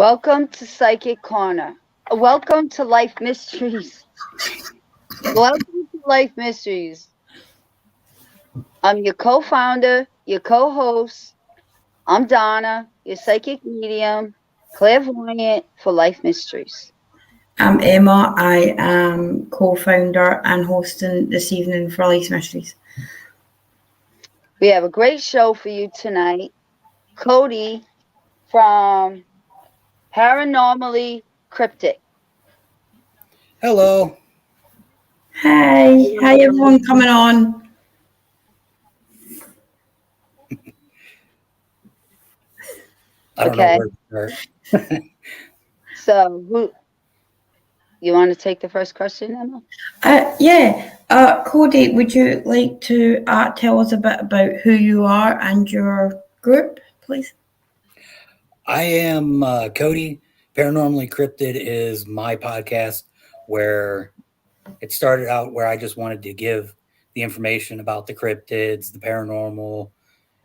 Welcome to Psychic Corner. Welcome to Life Mysteries. Welcome to Life Mysteries. I'm your co-founder, your co-host. I'm Donna, your psychic medium, clairvoyant for Life Mysteries. I'm Emma. I am co-founder and hosting this evening for Life Mysteries. We have a great show for you tonight. Cody from Paranormally Cryptic. Hello. Hi everyone coming on. I don't know where to start. So, you want to take the first question, Emma? Cody, would you like to tell us a bit about who you are and your group, please? I am Cody. Paranormally Cryptid is my podcast where it started out where I just wanted to give the information about the cryptids, the paranormal,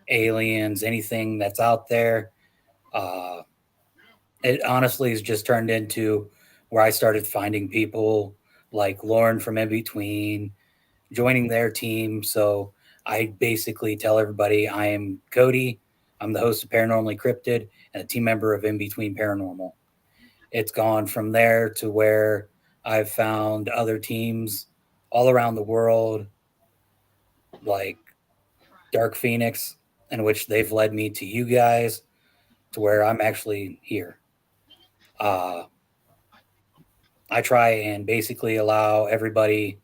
aliens, anything that's out there. It honestly has just turned into where I started finding people like Lauren from In Between, joining their team. So I basically tell everybody I am Cody. I'm the host of Paranormally Cryptid and a team member of In Between Paranormal. It's gone from there to where I've found other teams all around the world, like Dark Phoenix, in which they've led me to you guys, to where I'm actually here. I try and basically allow everybody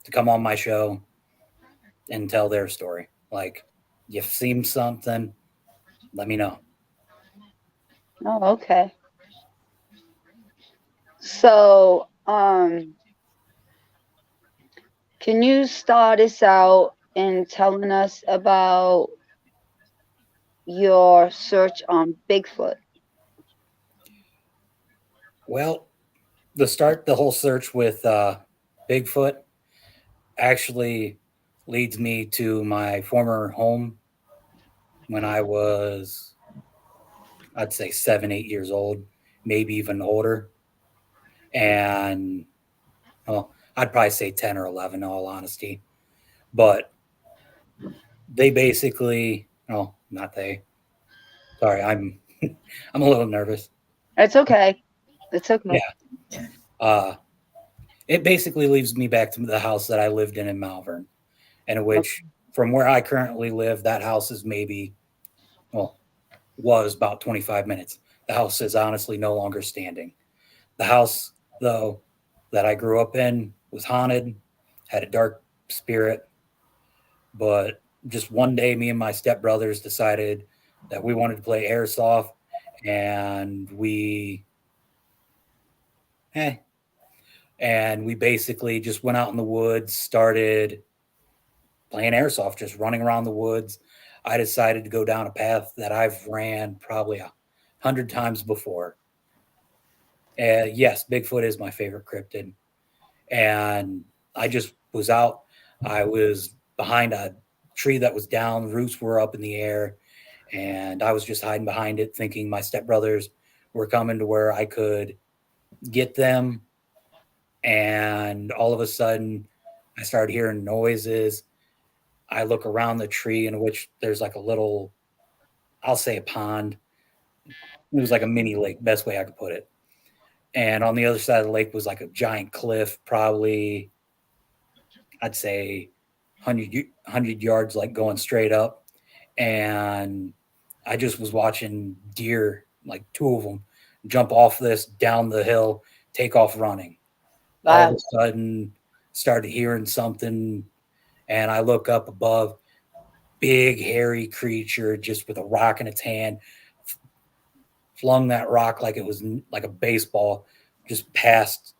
to come on my show and tell their story. Like, you've seen something, let me know. Oh, okay. So, can you start us out in telling us about your search on Bigfoot? Well, the whole search with Bigfoot actually leads me to my former home when I was, I'd say 7, 8 years old, maybe even older. And well, I'd probably say 10 or 11 in all honesty. But they basically, oh, not they. Sorry, I'm I'm a little nervous. It's okay. It's okay. Yeah. Uh it basically leads me back to the house that I lived in Malvern, and which from where I currently live, that house is maybe, well, was about 25 minutes. The house is honestly no longer standing. The house, though, that I grew up in was haunted, had a dark spirit, but just one day, me and my stepbrothers decided that we wanted to play airsoft, and eh, we basically just went out in the woods, started playing airsoft, just running around the woods. I decided to go down a path that I've ran probably 100 times before. Yes, Bigfoot is my favorite cryptid. And I just was out. I was behind a tree that was down, roots were up in the air, and I was just hiding behind it, thinking my stepbrothers were coming to where I could get them. And all of a sudden, I started hearing noises. I look around the tree, in which there's like a little, I'll say a pond. It was like a mini lake, best way I could put it. And on the other side of the lake was like a giant cliff, probably, I'd say 100 yards, like going straight up. And I just was watching deer, like two of them, jump off this down the hill, take off running. All of Wow. a sudden, started hearing something, and I look up above, big hairy creature just with a rock in its hand, flung that rock like it was like a baseball, just past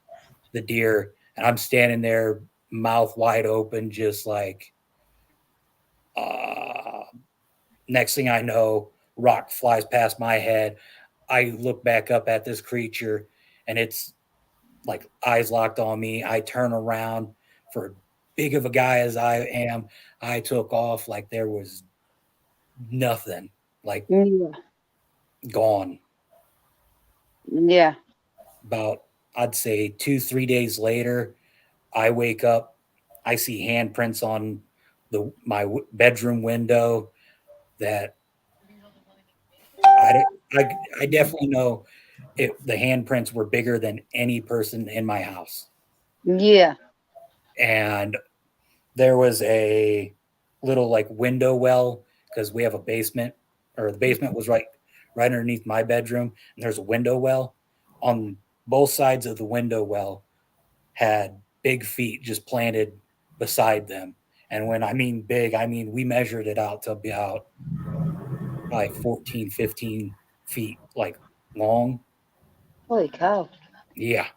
the deer. And I'm standing there, mouth wide open, just like, uh, next thing I know, rock flies past my head. I look back up at this creature, and it's like eyes locked on me. I turn around, for big of a guy as I am, I took off like there was nothing, like Yeah. gone. Yeah. About, I'd say 2-3 days later, I wake up, I see handprints on my bedroom window that I definitely know the handprints were bigger than any person in my house. Yeah. And there was a little like window well because we have a basement, or the basement was right underneath my bedroom, and there's a window well. On both sides of the window well had big feet just planted beside them. And when I mean big, I mean we measured it out to about like 14, 15 feet like long. Holy cow. Yeah.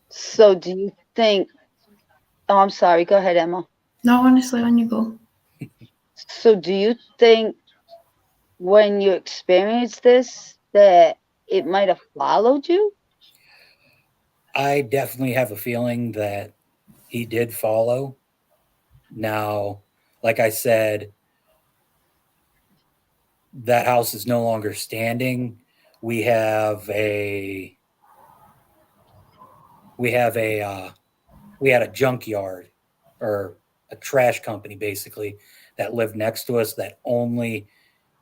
So do you think, oh, I'm sorry. Go ahead, Emma. No, honestly, on you go. So do you think when you experienced this that it might have followed you? I definitely have a feeling that he did follow. Now, like I said, that house is no longer standing. We have a we have a we had a junkyard, or a trash company basically, that lived next to us. That only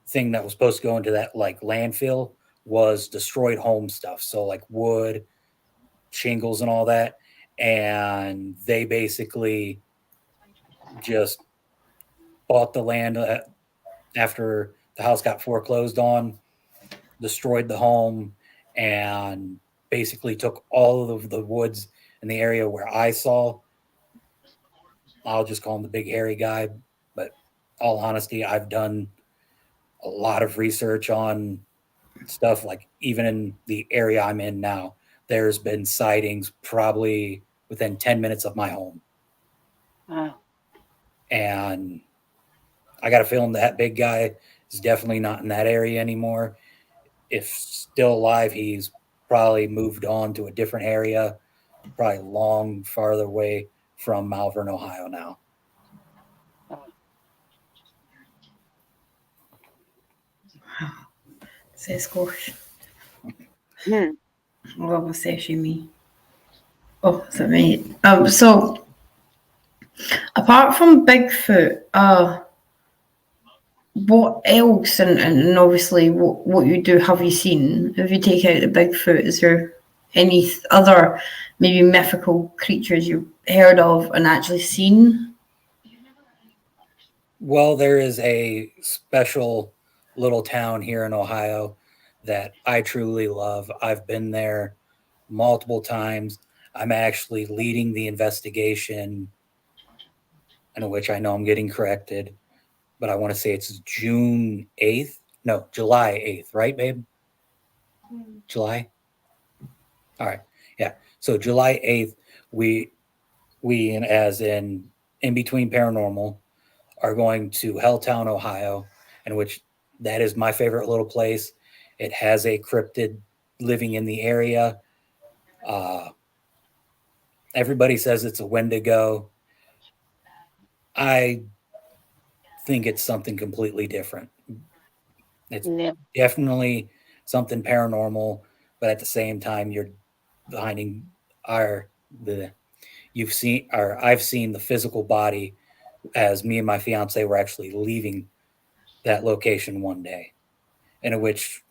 thing that was supposed to go into that like landfill was destroyed home stuff, so like wood, shingles, and all that. And they basically just bought the land after the house got foreclosed on, destroyed the home, and basically took all of the woods in the area where I saw. I'll just call him the big hairy guy. But all honesty, I've done a lot of research on stuff, like even in the area I'm in now, there's been sightings probably within 10 minutes of my home. Wow. And I got a feeling that big guy is definitely not in that area anymore. If still alive, he's probably moved on to a different area, probably long farther away from Malvern, Ohio now. Says gosh. Hmm. What was say me? Oh, is it me? So apart from Bigfoot, what else, and obviously what you do have you seen? If you take out the Bigfoot, is there any other maybe mythical creatures you've heard of and actually seen? Well, there is a special little town here in Ohio that I truly love. I've been there multiple times. I'm actually leading the investigation, in which I know I'm getting corrected, but I want to say it's June 8th. No, July 8th, right, babe? July? All right. Yeah. So July 8th, we as in between paranormal, are going to Helltown, Ohio, in which that is my favorite little place. It has a cryptid living in the area. Uh, Everybody says it's a Wendigo. I think it's something completely different. It's Yeah. definitely something paranormal, but at the same time, you're finding our the you've seen, or I've seen the physical body as me and my fiance were actually leaving that location one day, in which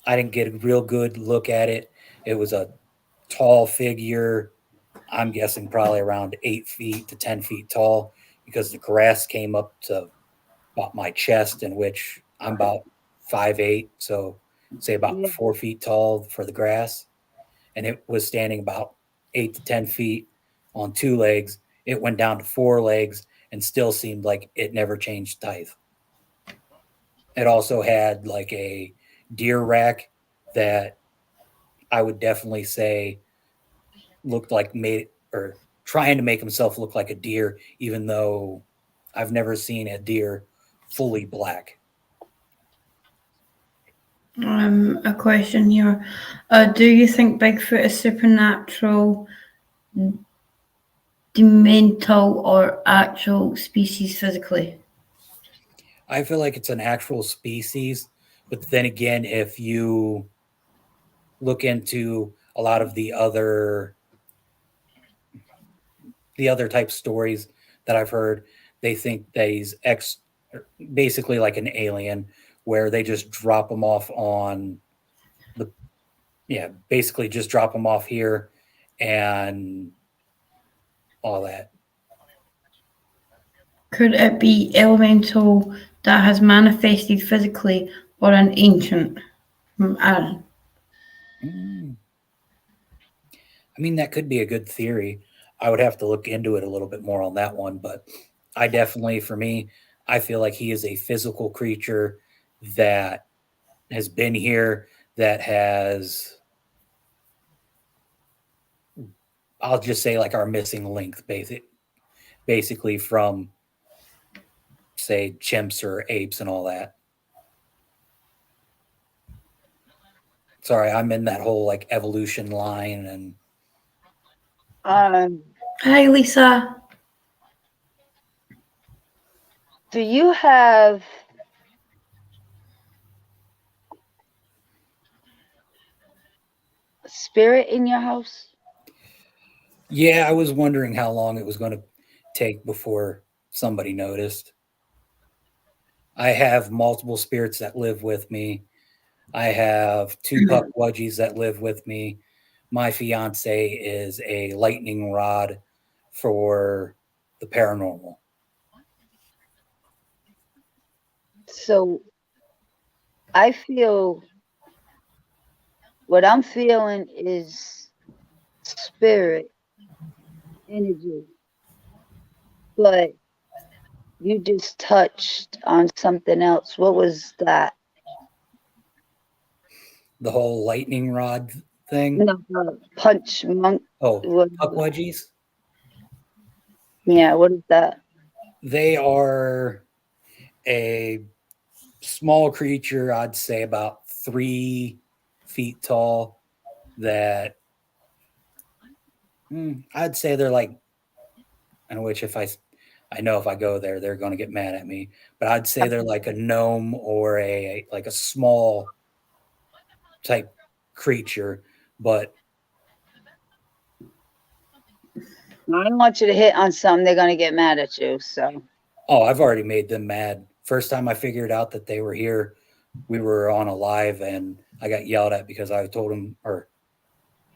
I didn't get a real good look at it. It was a tall figure. I'm guessing probably around 8 feet to 10 feet tall, because the grass came up to about my chest, in which I'm about 5'8", so say about Yeah. 4 feet tall for the grass. And it was standing about 8 to 10 feet on two legs. It went down to four legs and still seemed like it never changed height. It also had like a deer rack that I would definitely say looked like made, or trying to make himself look like a deer, even though I've never seen a deer fully black. A question here. Do you think Bigfoot is supernatural, demental, or actual species physically? I feel like it's an actual species But then again, if you look into a lot of the other type stories that I've heard, they think that he's basically like an alien, where they just drop them off on the basically just drop them off here and all that. Could it be elemental that has manifested physically, or an ancient? From Aaron. Mm. I mean, that could be a good theory. I would have to look into it a little bit more on that one, but I definitely, for me, I feel like he is a physical creature that has been here, that has, I'll just say, like our missing link, basically from, say, chimps or apes and all that. Sorry, I'm in that whole like evolution line and Hi, Lisa. Do you have a spirit in your house? yeah, I was wondering how long it was going to take before somebody noticed. I have multiple spirits that live with me. I have two puck wudgies that live with me. My fiance is a lightning rod for the paranormal. So I feel what I'm feeling is spirit energy, but you just touched on something else. What was that? The whole lightning rod thing. No, punch monk. Oh, What, puck wedgies? yeah, what is that? They are a small creature, I'd say about 3 feet tall, that I'd say they're like, in which I know if I go there, they're going to get mad at me, but I'd say they're like a gnome or like a small type creature, but I don't want you to hit on something, they're going to get mad at you. So, oh, I've already made them mad. First time I figured out that they were here, we were on a live and I got yelled at because I told him, or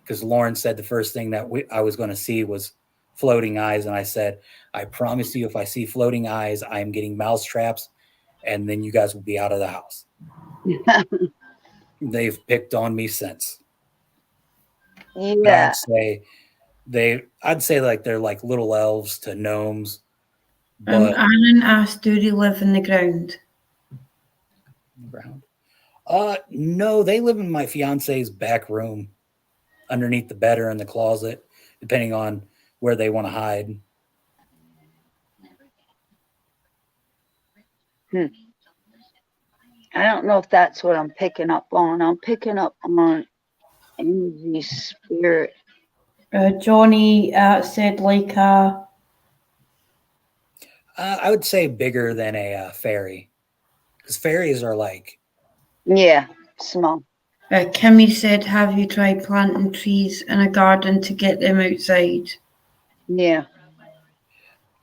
because Lauren said the first thing that I was going to see was floating eyes. And I said, I promise you, if I see floating eyes, I am getting mouse traps and then you guys will be out of the house. They've picked on me since. But yeah. I'd say like they're like little elves to gnomes. But Aaron asked, do they live in the ground? No, they live in my fiance's back room, underneath the bed or in the closet, depending on where they want to hide. I don't know if that's what I'm picking up on. I'm picking up on energy, spirit. Johnny said like a... I would say bigger than a fairy, because fairies are like... Yeah, small. Kimmy said, have you tried planting trees in a garden to get them outside? Yeah.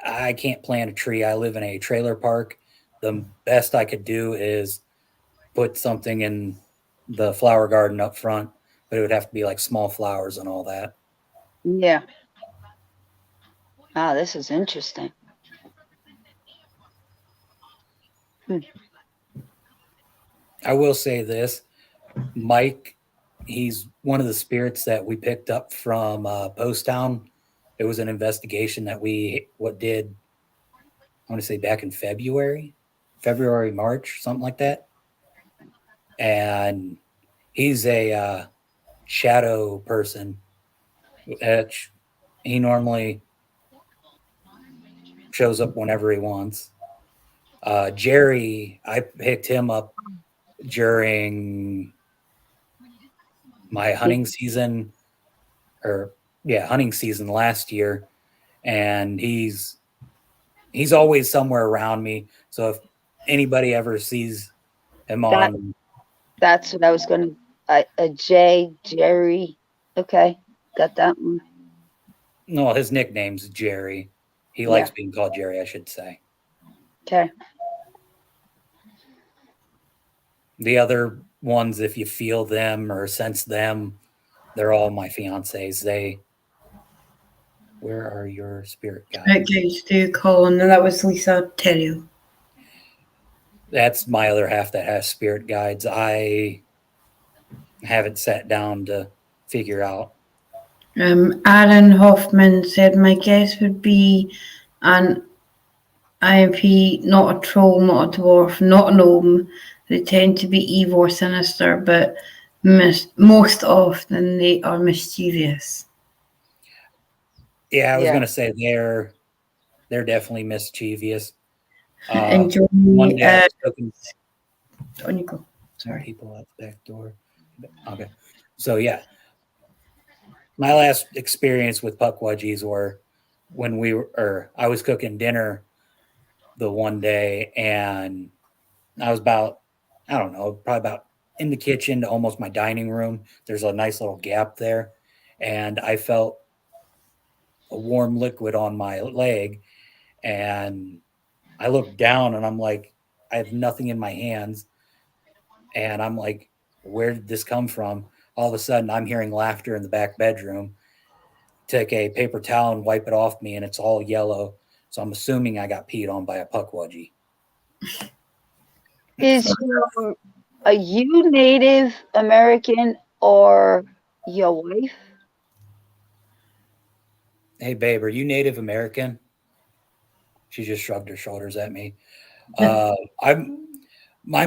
I can't plant a tree. I live in a trailer park. The best I could do is put something in the flower garden up front, but it would have to be like small flowers and all that. Yeah. Ah, this is interesting. I will say this, Mike, he's one of the spirits that we picked up from Post Town. It was an investigation that we did, I want to say back in February, March, something like that. And he's a shadow person. He normally shows up whenever he wants. Jerry, I picked him up during my hunting season, hunting season last year, and he's always somewhere around me. So if anybody ever sees him on That's what I was going to. A J, Jerry. Okay, got that one. No, his nickname's Jerry. He Yeah. likes being called Jerry, I should say. Okay. The other ones, if you feel them or sense them, they're all my fiancés. Where are your spirit Spirit guides? guides do call, and that was Lisa Terrio. That's my other half that has spirit guides. I haven't sat down to figure out. Aaron Hoffman said, my guess would be an IMP, not a troll, not a dwarf, not a gnome. They tend to be evil or sinister, but most often they are mischievous. Yeah, I was Yeah. gonna say they're definitely mischievous. Enjoy. One day I was cooking. On you go. More Sorry. people at the back door. Okay, so yeah, my last experience with puckwudgies were when I was cooking dinner the one day, and I was about, I don't know, probably about in the kitchen to almost my dining room. There's a nice little gap there, and I felt a warm liquid on my leg, and I looked down, and I'm like, I have nothing in my hands, and I'm like, where did this come from? All of a sudden, I'm hearing laughter in the back bedroom. Take a paper towel and wipe it off me, and it's all yellow. So I'm assuming I got peed on by a puckwudgie. Are you Native American or your wife? Hey, babe, are you Native American? She just shrugged her shoulders at me. I'm my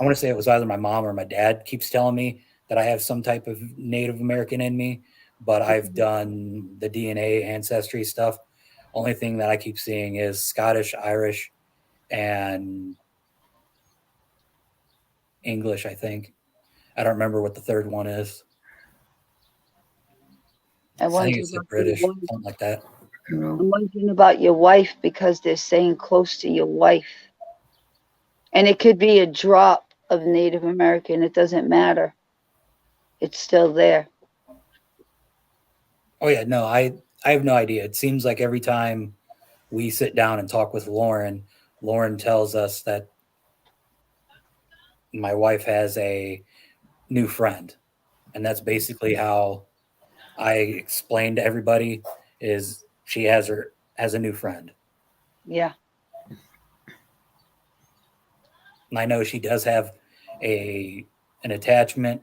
I want to say it was either my mom or my dad keeps telling me that I have some type of Native American in me, but I've done the DNA ancestry stuff. Only thing that I keep seeing is Scottish, Irish, and English, I think. I don't remember what the third one is. I I think wonder it's the about your British, wife. something like that. I'm wondering about your wife because they're saying close to your wife. And it could be a drop of Native American. It doesn't matter. It's still there. Oh yeah, no, I have no idea. It seems like every time we sit down and talk with Lauren, Lauren tells us that my wife has a new friend, and that's basically how I explain to everybody is she has a new friend. Yeah. And I know she does have an attachment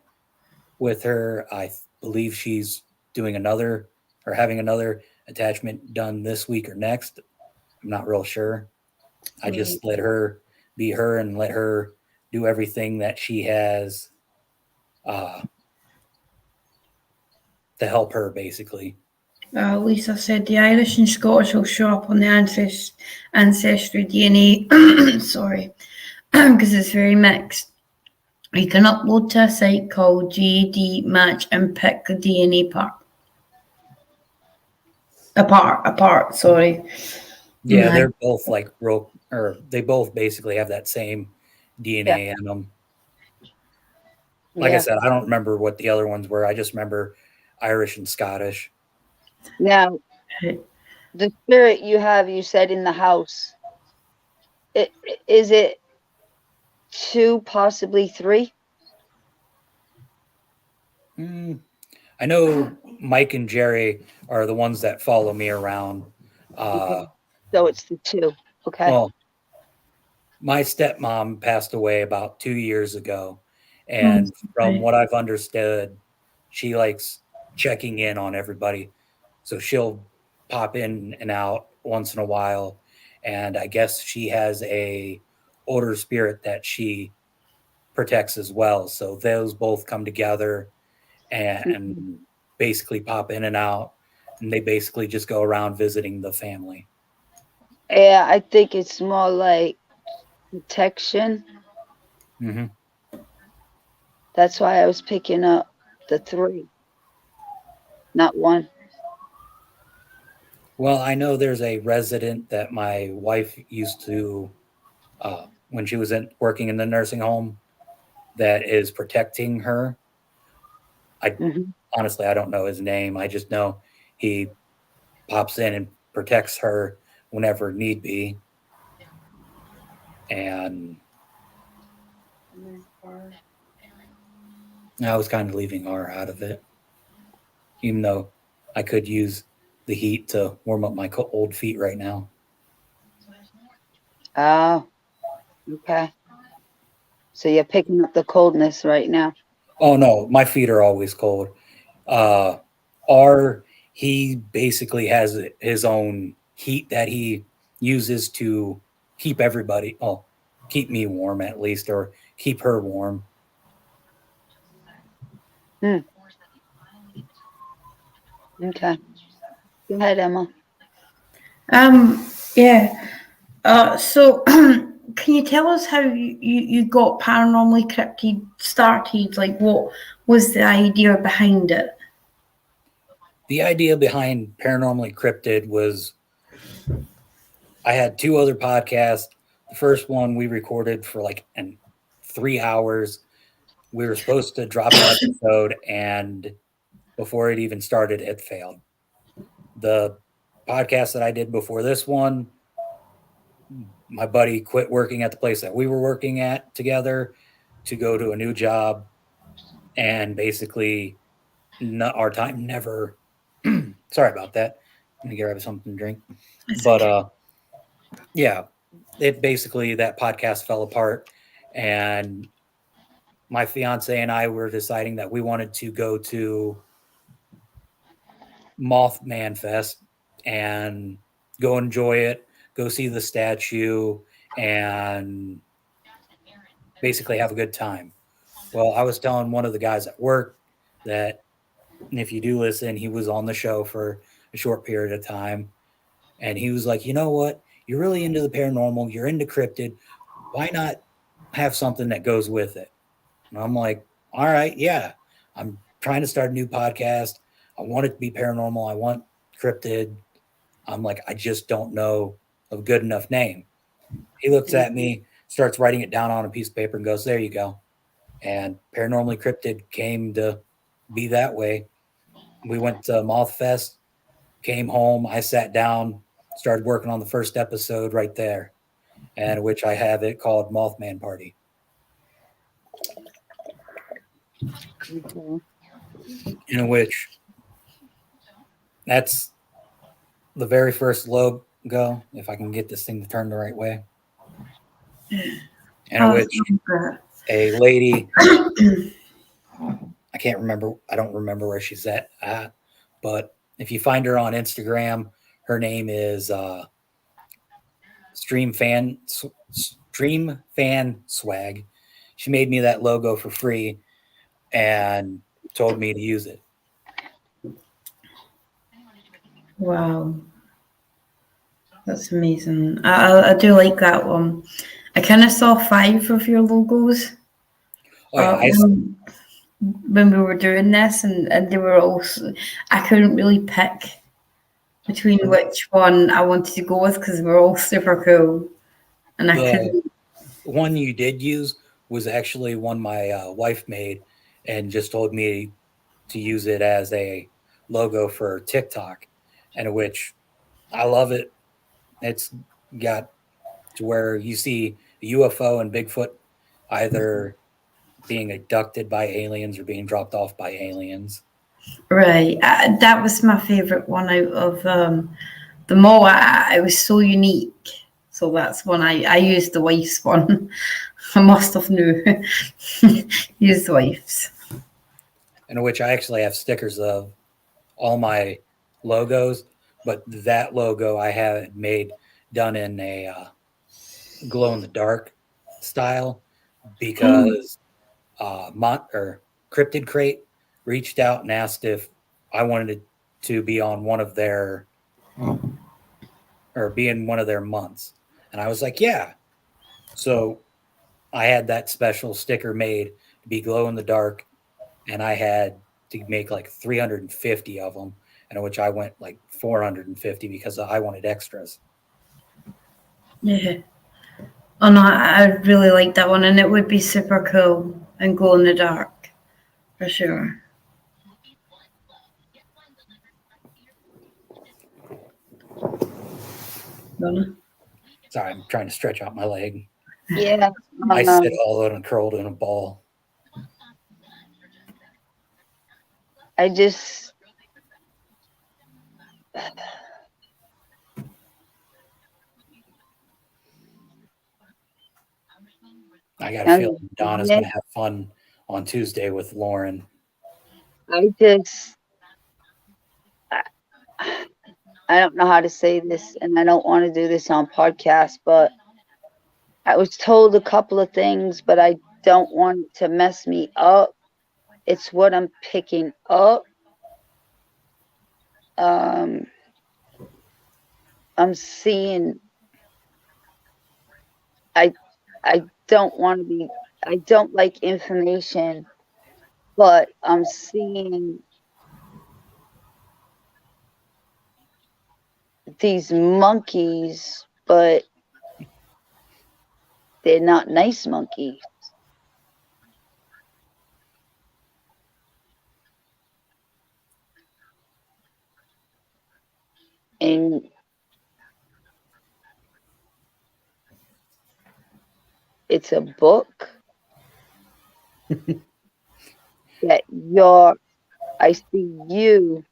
with her. I believe she's doing another or having another attachment done this week or next. I'm not real sure. I just let her be her and let her do everything that she has uh, to help her, basically. Lisa said the Irish and Scottish will show up on the ancestry DNA. Sorry, because it's very mixed. You can upload to a site called GAD Match and pick the DNA part. Apart. Sorry. Yeah, they're both like broke, or they both basically have that same DNA in them. Like I Yeah. said, I don't remember what the other ones were. I just remember Irish and Scottish. Now, the spirit you said in the house, is it 2, possibly 3? I know Mike and Jerry are the ones that follow me around. Okay. So it's the 2. Okay. Well, my stepmom passed away about 2 years ago. And from what I've understood, she likes checking in on everybody. So she'll pop in and out once in a while. And I guess she has a older spirit that she protects as well. So those both come together and basically pop in and out. And they basically just go around visiting the family. Yeah, I think it's more like protection. Mm-hmm. That's why I was picking up the 3, not 1. Well, I know there's a resident that my wife used to, when she was working in the nursing home, that is protecting her. Mhm. Honestly, I don't know his name. I just know he pops in and protects her whenever need be. And I was kind of leaving R out of it, even though I could use the heat to warm up my old feet right now. Oh, okay. So you're picking up the coldness right now. Oh no, my feet are always cold. Uh, R, he basically has his own heat that he uses to keep everybody, oh, keep me warm at least, or keep her warm. Hmm. Okay. Go ahead, Emma. Yeah. So, can you tell us how you got Paranormally Cryptid started? Like, what was the idea behind it? The idea behind Paranormally Cryptid was I had two other podcasts. The first one we recorded for like 3 hours. We were supposed to drop an episode, and before it even started, it failed. The podcast that I did before this one, my buddy quit working at the place that we were working at together to go to a new job, and basically, our time never. Sorry about that. Let me grab something to drink. It's But okay. yeah, it basically that podcast fell apart, and my fiance and I were deciding that we wanted to go to Mothman Fest and go enjoy it, go see the statue, and basically have a good time. Well, I was telling one of the guys at work that, and if you do listen, he was on the show for a short period of time. And he was like, you know what? You're really into the paranormal, you're into cryptid. Why not have something that goes with it? And I'm like, all right, yeah. I'm trying to start a new podcast. I want it to be paranormal. I want cryptid. I'm like, I just don't know a good enough name. He looks at me, starts writing it down on a piece of paper, and goes, there you go. And Paranormally Cryptid came to be that way. We went to Moth Fest, came home. I sat down, started working on the first episode right there, and which I have it called Mothman Party. Okay. In which that's the very first logo, if I can get this thing to turn the right way. And in Oh, which a lady, I can't remember, I don't remember where she's at, but if you find her on Instagram, her name is Stream Fan Swag. She made me that logo for free and told me to use it. Wow, that's amazing. I do like that one. I kind of saw 5 of your logos Oh yeah, when we were doing this, and they were also. I couldn't really pick between which one I wanted to go with because they were all super cool, and I the couldn't. one you did use was actually one my wife made and just told me to use it as a logo for TikTok, and which I love it. It's got to where you see a UFO and Bigfoot either being abducted by aliens or being dropped off by aliens. Right, that was my favorite one out of them all. It was so unique. So that's one I used the wife's one. I must have knew used the wife's. In which I actually have stickers of all my logos, but that logo I had made done in a glow in the dark style because Cryptid Crate reached out and asked if I wanted it to be on one of their or be in one of their months, and I was like, yeah. So I had that special sticker made to be glow in the dark, and I had to make like 350 of them, and which I went like 450 because I wanted extras. Yeah. Oh no, I really like that one, and it would be super cool and glow in the dark, for sure. Donna? Sorry, I'm trying to stretch out my leg. Yeah. I sit all out and curled in a ball. I just I got a feeling Donna's going to have fun on Tuesday with Lauren. I just I don't know how to say this, and I don't want to do this on podcast, but I was told a couple of things, but I don't want it to mess me up. It's what I'm picking up. I'm seeing. I don't want to be. I don't like information, but I'm seeing these monkeys, but they're not nice monkeys. And it's a book that I see you.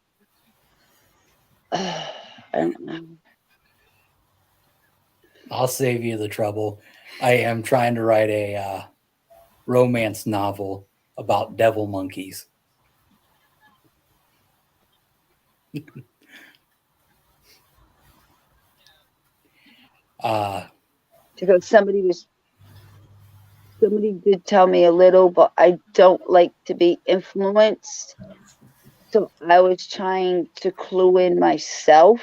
I don't know. I'll save you the trouble. I am trying to write a romance novel about devil monkeys. Because somebody did tell me a little, but I don't like to be influenced. So I was trying to clue in myself,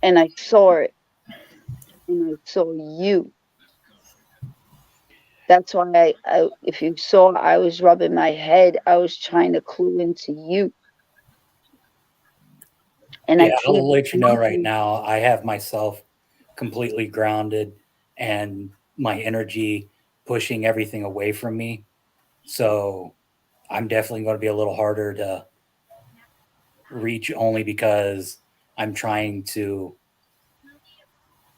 and I saw it, and I saw you. That's why if you saw, I was rubbing my head. I was trying to clue into you. And yeah, I'll let you know right now. I have myself completely grounded and my energy pushing everything away from me. So I'm definitely going to be a little harder to reach only because I'm trying to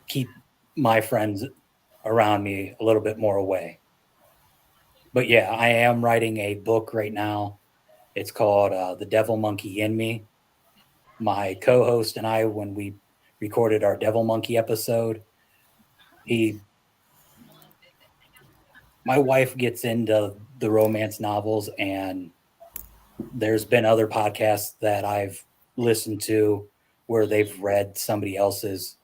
keep my friends around me a little bit more away. But yeah, I am writing a book right now. It's called The Devil Monkey in Me. My co-host and I, when we recorded our Devil Monkey episode, my wife gets into the romance novels, and there's been other podcasts that I've listened to where they've read somebody else's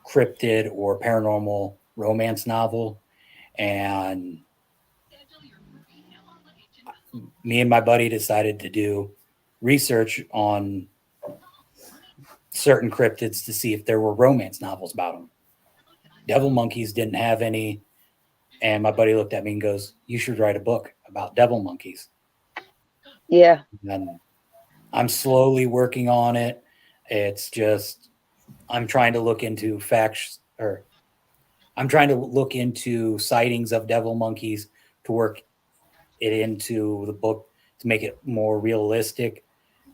cryptid or paranormal romance novel, and me and my buddy decided to do research on certain cryptids to see if there were romance novels about them. Devil monkeys didn't have any, and my buddy looked at me and goes, "You should write a book about devil monkeys." Yeah. And I'm slowly working on it. It's just I'm trying to look into facts, or I'm trying to look into sightings of devil monkeys to work it into the book to make it more realistic,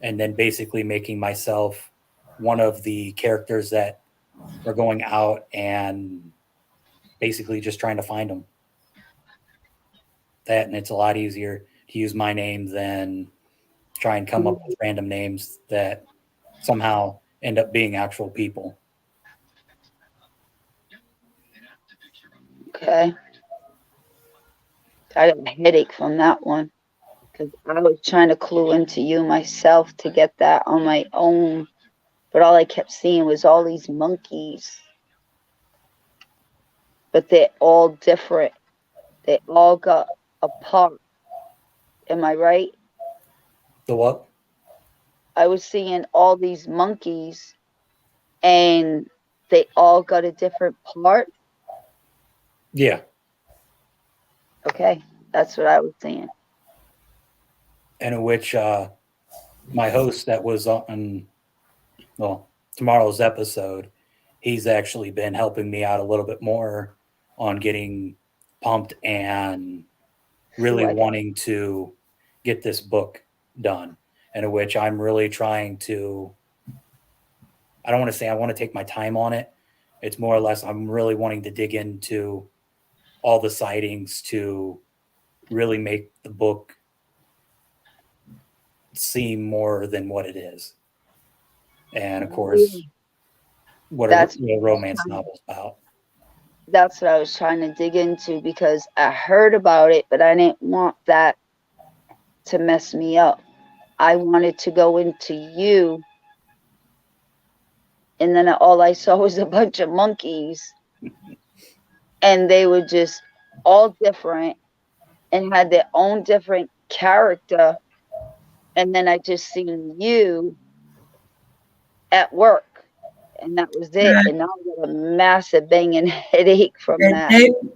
and then basically making myself one of the characters that are going out and basically just trying to find them. That, and it's a lot easier to use my name than try and come up with random names that somehow end up being actual people. Okay. I got a headache from that one because I was trying to clue into you myself to get that on my own. But all I kept seeing was all these monkeys. But they're all different. They all got a part. Am I right? The what? I was seeing all these monkeys and they all got a different part. Yeah. Okay. That's what I was seeing. And in which my host that was on tomorrow's episode, he's actually been helping me out a little bit more on getting pumped and really wanting to get this book done, and in which I'm really trying to, I don't want to say I want to take my time on it. It's more or less I'm really wanting to dig into all the sightings to really make the book seem more than what it is. And of course, what a That's romance novel's about. that's what I was trying to dig into, because I heard about it, but I didn't want that to mess me up. I wanted to go into you, and then all I saw was a bunch of monkeys, and they were just all different and had their own different character. And then I just seen you at work, and that was it. And now I got a massive banging headache from that.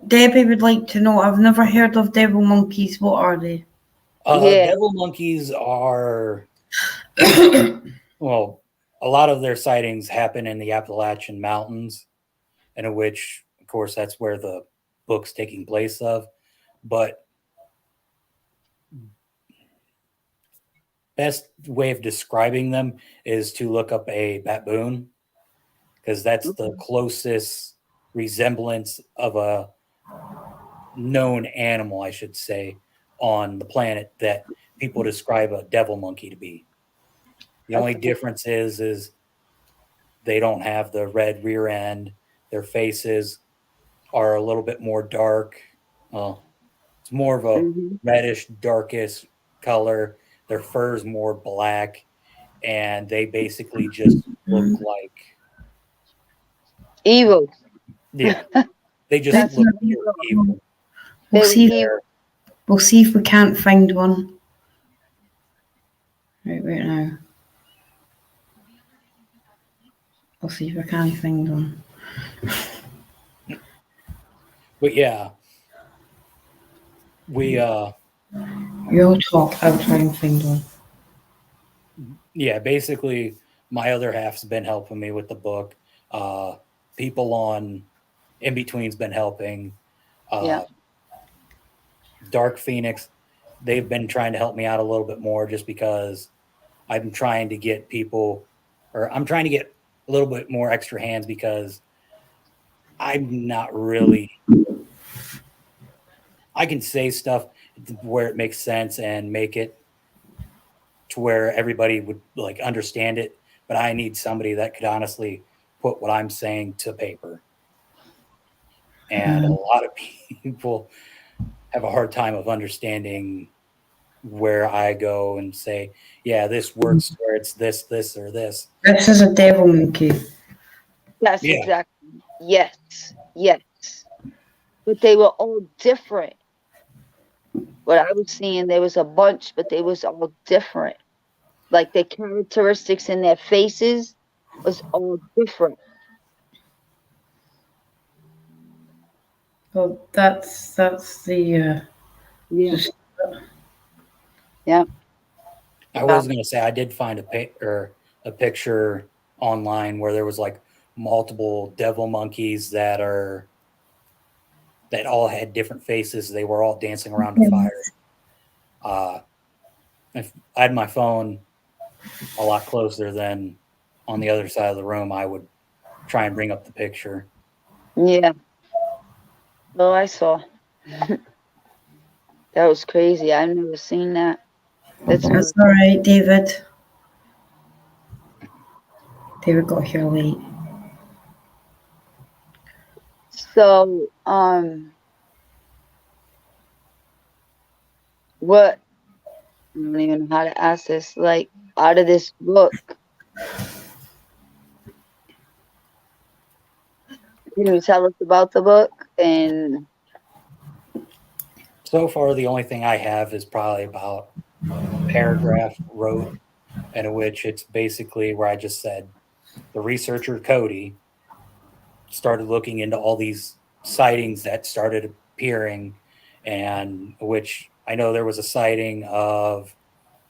Debbie would like to know. I've never heard of devil monkeys. What are they? Yeah. Devil monkeys are, well, a lot of their sightings happen in the Appalachian Mountains, and in which, of course, that's where the book's taking place of. But best way of describing them is to look up a baboon, because that's the closest resemblance of a known animal, I should say, on the planet that people describe a devil monkey to be. The only difference is they don't have the red rear end. Their faces are a little bit more dark. Well, it's more of a reddish, darkest color. Their fur is more black, and they basically just look like, Evil. yeah, they just look pure evil. We'll see. Evil. We'll see if we can't find one. Right now. We'll see if I can find one. But yeah, we You'll talk. I'll try and find one. yeah, basically my other half's been helping me with the book. People on In Between's been helping. Yeah. Dark Phoenix, they've been trying to help me out a little bit more, just because I'm trying to get people, or I'm trying to get a little bit more extra hands, because I'm not really, I can say stuff where it makes sense and make it to where everybody would like understand it, but I need somebody that could honestly put what I'm saying to paper. And a lot of people have a hard time of understanding where I go and say, yeah, this works where it's this, or this. This is a devil monkey. That's exactly. Yes. Yes. But they were all different. What I was seeing, there was a bunch, but they was all different. Like the characteristics in their faces was all different. Well, that's the yeah. I was going to say I did find a picture online where there was like multiple devil monkeys that all had different faces. They were all dancing around a fire. If I had my phone a lot closer than on the other side of the room, I would try and bring up the picture. Yeah. Oh, I saw. That was crazy. I've never seen that. That's all right, David. David got here late. So, what? I don't even know how to ask this. Like, out of this book, can you tell us about the book? And so far, the only thing I have is probably about a paragraph wrote, in which it's basically where I just said the researcher Cody started looking into all these sightings that started appearing, and which I know there was a sighting of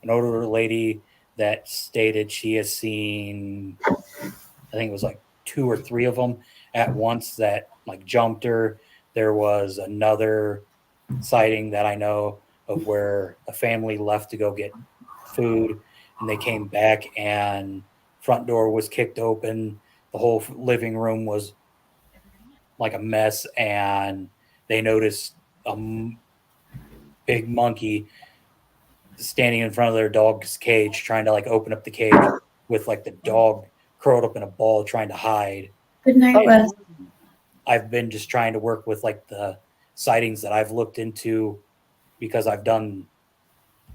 an older lady that stated she has seen, I think it was like 2 or 3 of them at once that like jumped her. there was another sighting that I know of where a family left to go get food, and they came back and front door was kicked open. The whole living room was like a mess, and they noticed a big monkey standing in front of their dog's cage, trying to like open up the cage with like the dog curled up in a ball trying to hide. Good night, Oh, Liz. I've been just trying to work with like the sightings that I've looked into because I've done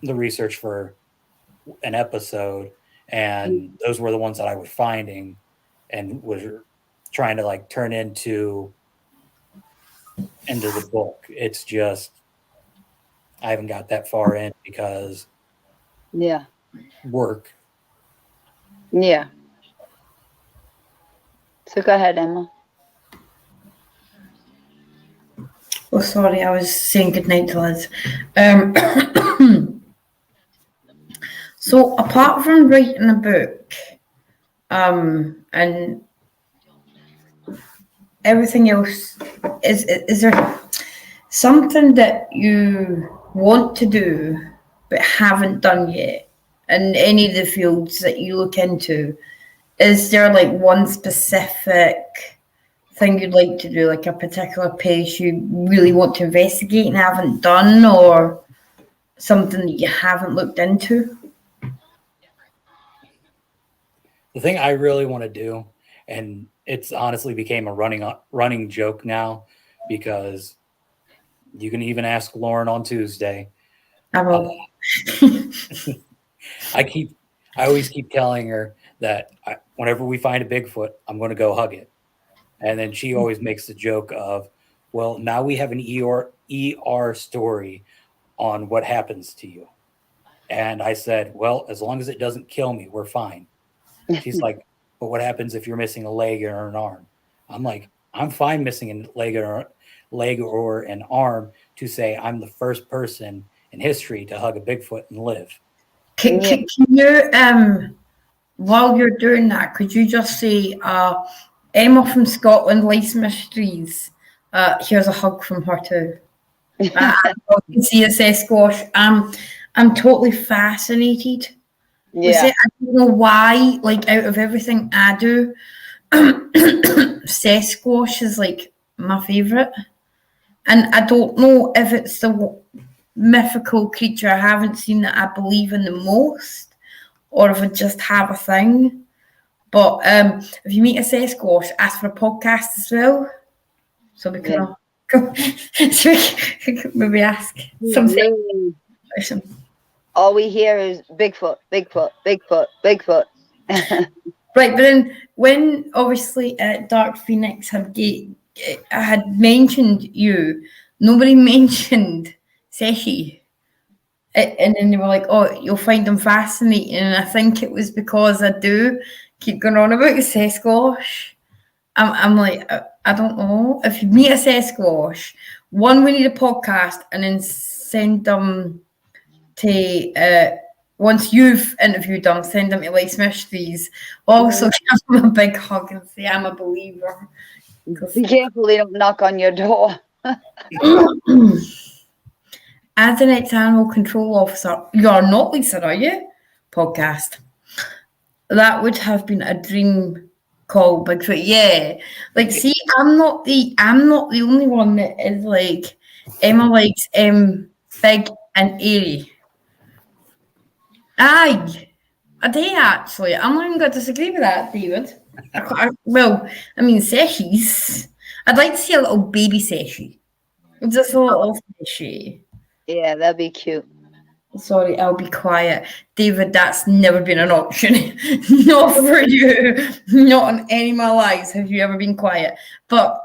the research for an episode, and those were the ones that I was finding and was trying to like turn into the book. It's just I haven't got that far in because yeah. work. Yeah. So go ahead, Emma. Oh, sorry, I was saying goodnight to Liz. So, apart from writing a book, and everything else, is there something that you want to do but haven't done yet in any of the fields that you look into? Is there like one specific thing you'd like to do, like a particular place you really want to investigate and haven't done, or something that you haven't looked into? The thing I really want to do, and it's honestly became a running joke now, because you can even ask Lauren on Tuesday. I will. I always keep telling her that whenever we find a Bigfoot, I'm going to go hug it. And then she always makes the joke of, well, now we have an ER story on what happens to you. And I said, well, as long as it doesn't kill me, we're fine. She's like, but what happens if you're missing a leg or an arm? I'm like, I'm fine missing a leg or an arm to say I'm the first person in history to hug a Bigfoot and live. Can you, while you're doing that, could you just say, Emma from Scotland, Lice Mysteries, here's a hug from her too. I can see a Sasquatch. I'm totally fascinated with Yeah. it. I don't know why, like, out of everything I do, Sasquatch is like my favourite. And I don't know if it's the mythical creature I haven't seen that I believe in the most, or if I just have a thing. But if you meet a Sasquatch, ask for a podcast as well, so we can all go. So we can maybe ask something. All we hear is Bigfoot, Bigfoot, Bigfoot, Bigfoot. Right, but then when obviously Dark Phoenix had mentioned you, nobody mentioned Seshi. And then they were like, oh, you'll find them fascinating. And I think it was because I do keep going on about Sasquatch. I'm like, I don't know. If you meet a Sasquatch, one, we need a podcast, and then send them to, once you've interviewed them, send them to Lice Mysteries. Also give them a big hug and say, I'm a believer. Be careful they don't knock on your door. As an ex-animal control officer, you are not Lisa, are you? Podcast. That would have been a dream call, Bigfoot. Yeah. Like, see, I'm not the only one that is like, Emma likes big and airy. Aye. I do actually. I'm not even going to disagree with that, David. Seshies. I'd like to see a little baby Seshi. Just a little Seshi. Yeah, that'd be cute. Sorry, I'll be quiet. David, that's never been an option. Not for you. Not in any of my lives have you ever been quiet. But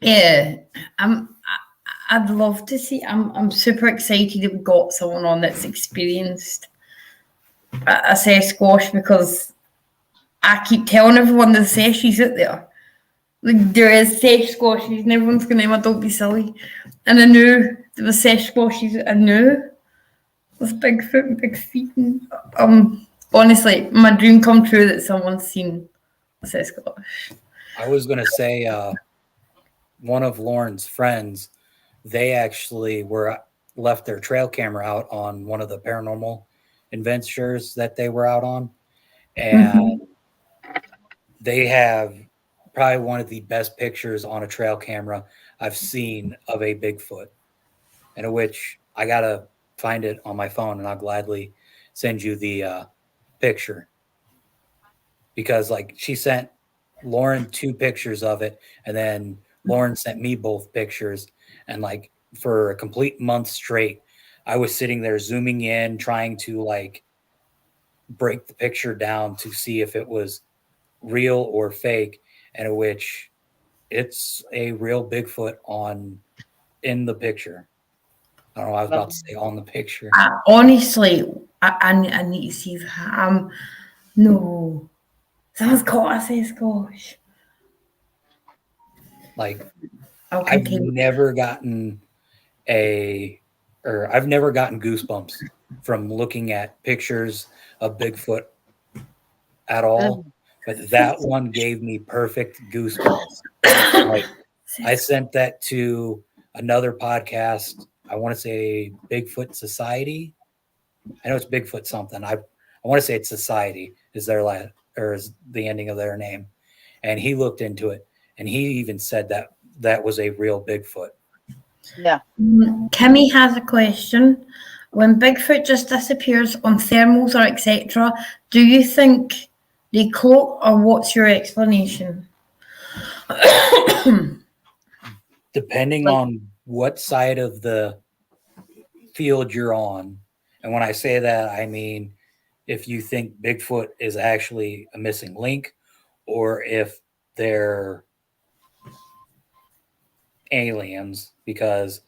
yeah, I'd love to see. I'm super excited that we got someone on that's experienced a Sasquatch, because I keep telling everyone there's Sashies out there. Like, there is Sasquatches and everyone's going, Emma, don't be silly. And I knew there was Sasquatches. I knew. With Bigfoot and big feet. And, honestly, my dream come true that someone's seen a Sasquatch. I was going to say, one of Lauren's friends, they actually were left their trail camera out on one of the paranormal adventures that they were out on, and they have probably one of the best pictures on a trail camera I've seen of a Bigfoot, and in which I gotta find it on my phone, and I'll gladly send you the picture, because like she sent Lauren 2 pictures of it, and then Lauren sent me both pictures, and like for a complete month straight, I was sitting there zooming in, trying to like break the picture down to see if it was real or fake, and in which it's a real Bigfoot on in the picture. I don't know. I was about to say on the picture. Honestly, I need to see that. No, someone's caught us. Gosh, Like I'll I've continue. never gotten I've never gotten goosebumps from looking at pictures of Bigfoot at all, but that one gave me perfect goosebumps. Like I sent that to another podcast. I want to say Bigfoot Society. I know it's Bigfoot something. I want to say it's Society is their last or is the ending of their name. And he looked into it, and he even said that that was a real Bigfoot. Yeah. Kimmy has a question. When Bigfoot just disappears on thermals or etc., do you think they cloak, or what's your explanation? Depending on what side of the field you're on. And when I say that, I mean if you think Bigfoot is actually a missing link, or if they're aliens, because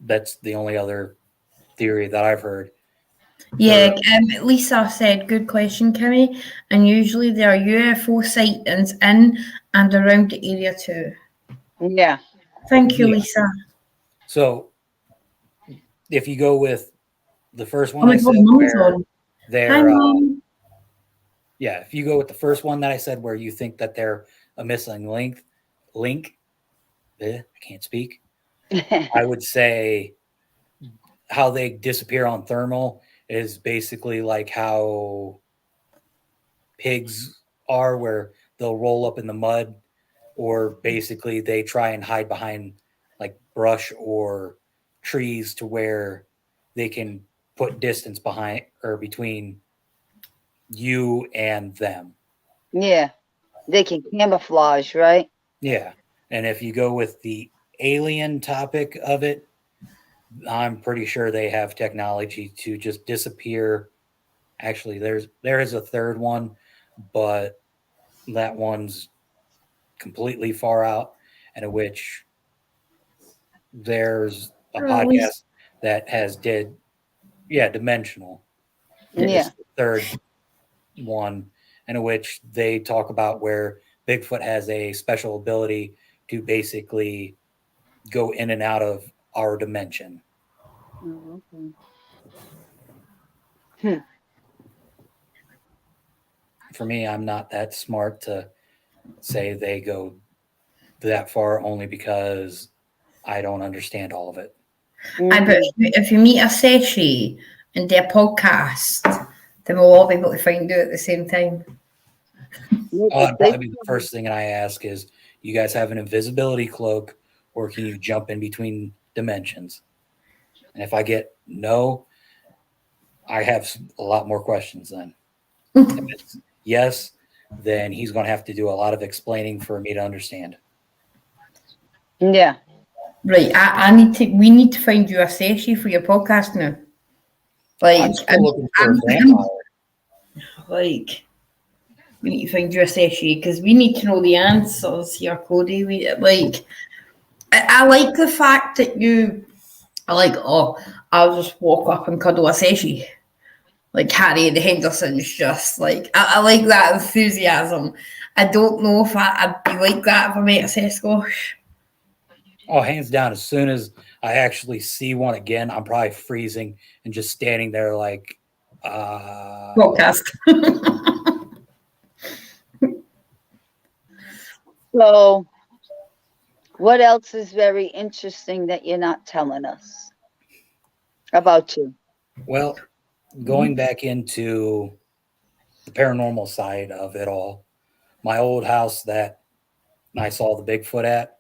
that's the only other theory that I've heard. Yeah, Lisa said, good question, Kimmy. And usually there are UFO sightings in and around the area too. Yeah. Thank you, Yeah. Lisa. So if you go with the first Oh one my I God, said, Mom's where on. Hi, they're Mom. yeah, if you go with the first one that I said, where you think that they're a missing link, I can't speak. I would say how they disappear on thermal is basically like how pigs are, where they'll roll up in the mud, or basically they try and hide behind like brush or trees to where they can put distance behind or between you and them. Yeah. They can camouflage, right? Yeah. And if you go with the alien topic of it, I'm pretty sure they have technology to just disappear. Actually, there is a third one, but that one's completely far out, and in which there's a Lisa. podcast that has dimensional. Yeah. It's the third one, in which they talk about where Bigfoot has a special ability to basically go in and out of our dimension. Oh, okay. Hmm. For me, I'm not that smart to say they go that far, only because I don't understand all of it. I bet if you meet a Seshi and do a podcast, then we'll all be able to find out at the same time. Oh, that'd probably be the first thing I ask is, you guys have an invisibility cloak, or can you jump in between dimensions? And if I get no, I have a lot more questions then. If it's yes, then he's going to have to do a lot of explaining for me to understand. Yeah. Right, we need to find you a Seshi for your podcast now. Like, I'm still looking for a vampire. Like, we need to find you a Seshi because we need to know the answers here, Cody. I like the fact that you are like, oh, I'll just walk up and cuddle a Seshi. Like Harry and Henderson's just like, I like that enthusiasm. I don't know if I'd be like that if I met a Sasquatch. Oh, hands down, as soon as I actually see one again, I'm probably freezing and just standing there like, Podcast. So What else is very interesting that you're not telling us about you? Well, going back into the paranormal side of it all, my old house that I saw the Bigfoot at,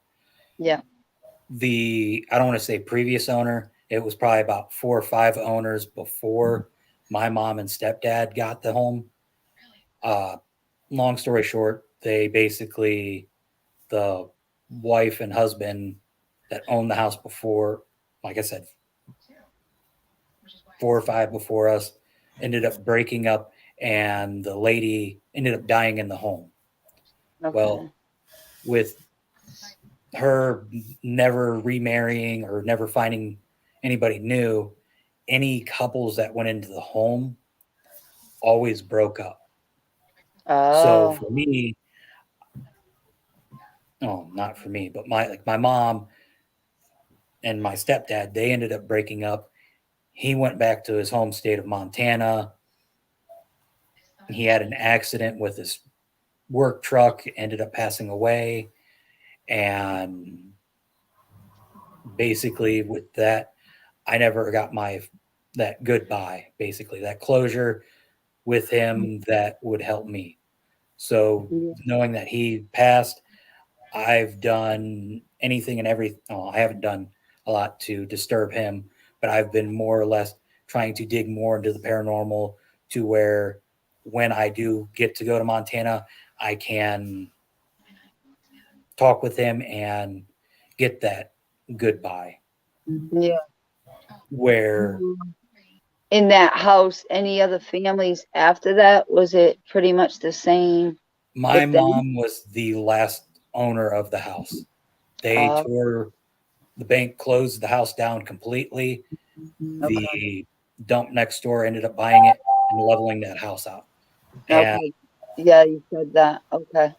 Yeah. I don't want to say previous owner, it was probably about 4 or 5 owners before my mom and stepdad got the home. Uh, Long story short, they basically, the wife and husband that owned the house before, like I said, 4 or 5 before us, ended up breaking up, and the lady ended up dying in the home. Okay. Well, with her never remarrying or never finding anybody new, any couples that went into the home always broke up. So Oh. for me, oh, not for me, but my mom and my stepdad, they ended up breaking up. He went back to his home state of Montana. He had an accident with his work truck, ended up passing away, and basically with that, I never got my that goodbye, basically that closure with him that would help me. So Yeah. knowing that he passed, I've done anything and everything. Oh, I haven't done a lot to disturb him, but I've been more or less trying to dig more into the paranormal to where when I do get to go to Montana, I can talk with him and get that goodbye. Yeah. Where In that house, any other families after that? Was it pretty much the same my with them? mom was the last owner of the house. They Oh, tore the bank closed the house down completely. okay. The dump next door ended up buying it and leveling that house out. And Okay. Yeah, you said that. Okay.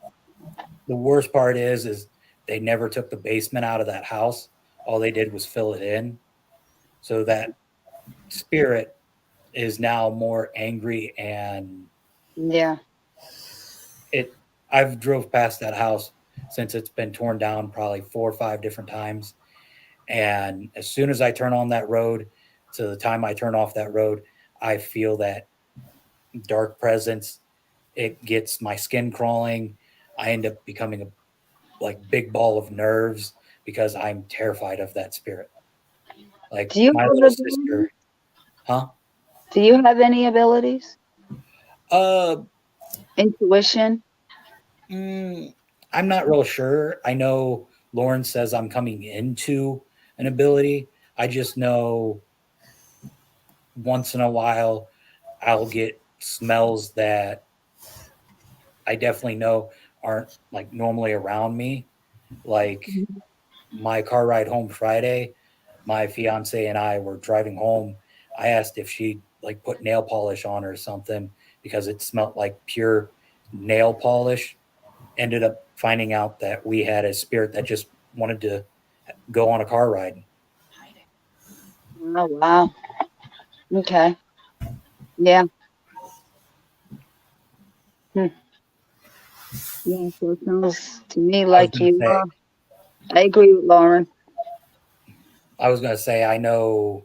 the worst part is they never took the basement out of that house. All they did was fill it in. So that spirit is now more angry, and Yeah. it I've drove past that house since it's been torn down probably 4 or 5 different times. And as soon as I turn on that road to the time I turn off that road, I feel that dark presence. It gets my skin crawling. I end up becoming a like big ball of nerves because I'm terrified of that spirit. Like Do you my have little abilities? sister, huh? Do you have any abilities? Uh, Intuition? mm, I'm not real sure. I know Lauren says I'm coming into an ability. I just know once in a while I'll get smells that I definitely know aren't like normally around me. Like my car ride home Friday, my fiance and I were driving home. I asked if she like put nail polish on or something because it smelled like pure nail polish. Ended up finding out that we had a spirit that just wanted to go on a car ride. Oh, wow. Okay. Yeah. Hmm. Yeah. So it sounds to me I was like gonna you say, are. I agree with Lauren. I know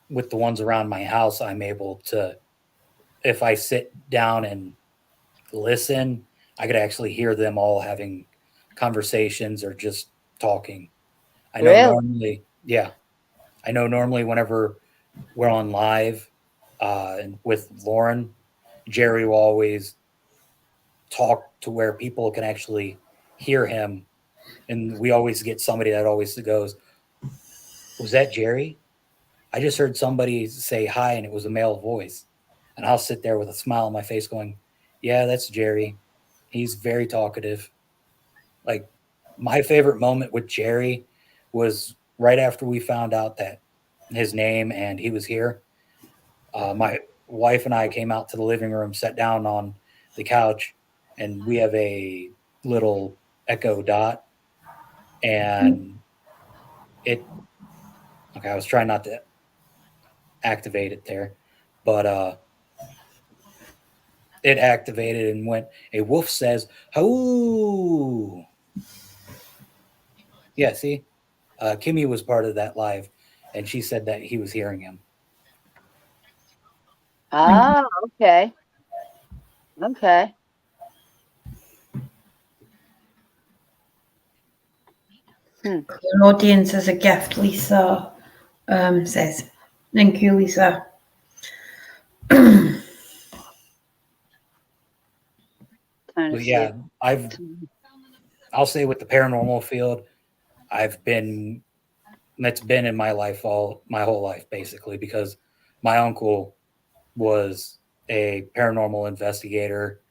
with the ones around my house, I'm able to, if I sit down and listen, I could actually hear them all having conversations or just talking. I know Really? normally, yeah, I know normally whenever we're on live and with Lauren, Jerry will always talk to where people can actually hear him. And we always get somebody that always goes, "Was that Jerry? I just heard somebody say hi and it was a male voice." And I'll sit there with a smile on my face going, "Yeah, that's Jerry. He's very talkative." Like my favorite moment with Jerry was right after we found out that his name and he was here. My wife and I came out to the living room, sat down on the couch, and we have a little Echo Dot. And it, okay, I was trying not to activate it there, but it activated and went, a wolf says, "Hoo." Yeah, see, Kimmy was part of that live, and she said that he was hearing him. Ah, okay. Okay. Your audience is a gift, Lisa says. Thank you, Lisa. But yeah, I'll say with the paranormal field, that's been in my life my whole life basically, because my uncle was a paranormal investigator,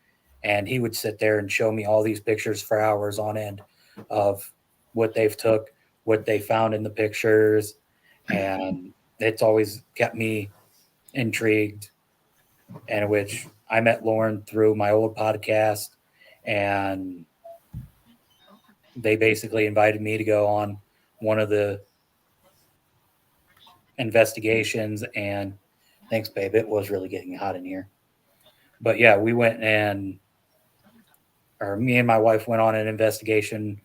and he would sit there and show me all these pictures for hours on end of what they've took, what they found in the pictures, and it's always kept me intrigued. And which I met Lauren through my old podcast, and they basically invited me to go on one of the investigations. And thanks, babe. It was really getting hot in here. But yeah, me and my wife went on an investigation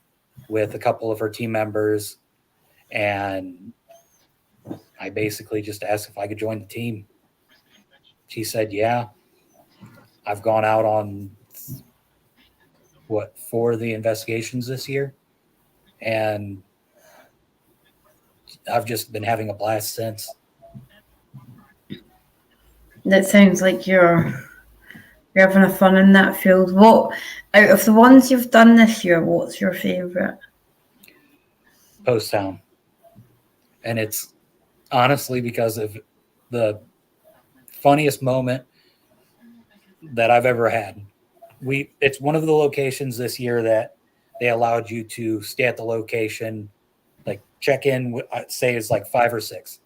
with a couple of her team members, and I basically just asked if I could join the team. She said, yeah. I've gone out on 4 of the investigations this year, and I've just been having a blast since. That sounds like you're having a fun in that field. What, out of the ones you've done this year, what's your favourite? Post Town. And it's honestly because of the funniest moment that I've ever had. It's one of the locations this year that they allowed you to stay at the location, like check in, say is like 5 or 6.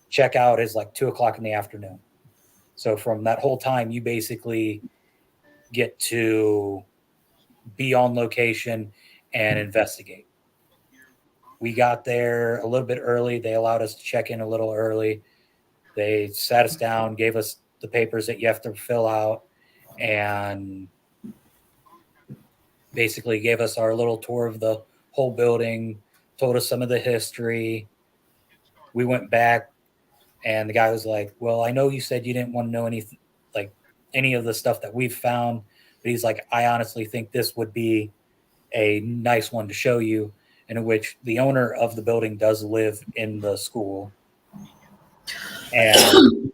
Check out is like 2:00 in the afternoon. So from that whole time, you basically get to be on location and investigate. We got there a little bit early. They allowed us to check in a little early. They sat us down, gave us the papers that you have to fill out, and basically gave us our little tour of the whole building, told us some of the history. We went back, and the guy was like, well, I know you said you didn't want to know any of the stuff that we've found, but he's like, I honestly think this would be a nice one to show you, in which the owner of the building does live in the school. And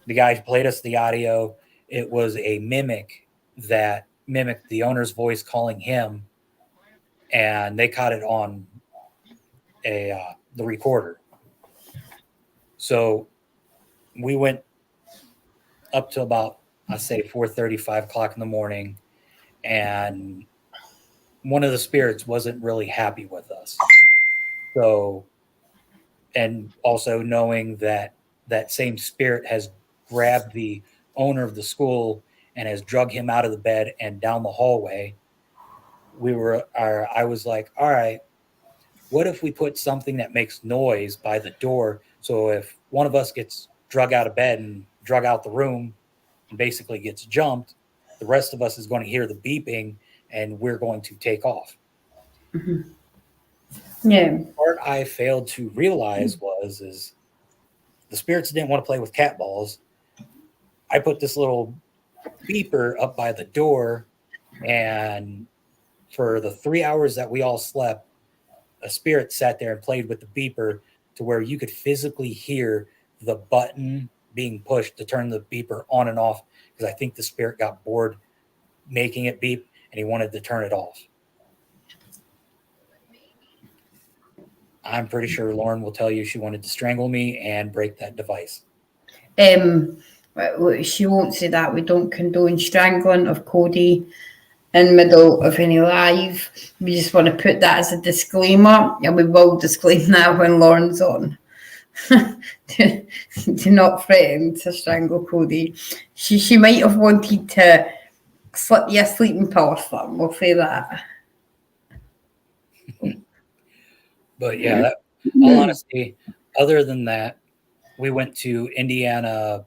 the guy played us the audio. It was a mimic that mimicked the owner's voice calling him, and they caught it on the recorder. So we went up to about, I say 4:30, 5:00 in the morning, and one of the spirits wasn't really happy with us. So, and also knowing that that same spirit has grabbed the owner of the school and has drug him out of the bed and down the hallway, I was like, all right, what if we put something that makes noise by the door? So if one of us gets drug out of bed and drug out the room and basically gets jumped, the rest of us is going to hear the beeping and we're going to take off. Mm-hmm. Yeah. The part I failed to realize is the spirits didn't want to play with cat balls. I put this little beeper up by the door, and for the 3 hours that we all slept, a spirit sat there and played with the beeper to where you could physically hear the button being pushed to turn the beeper on and off, because I think the spirit got bored making it beep and he wanted to turn it off. I'm pretty sure Lauren will tell you she wanted to strangle me and break that device. She won't say that. We don't condone strangling of Cody in middle of any live. We just want to put that as a disclaimer, and we will disclaim that when Lauren's on. Do not threaten to strangle Cody. She might have wanted to slip you a sleeping pill or something. We'll say that. But yeah, all honesty, other than that, we went to Indiana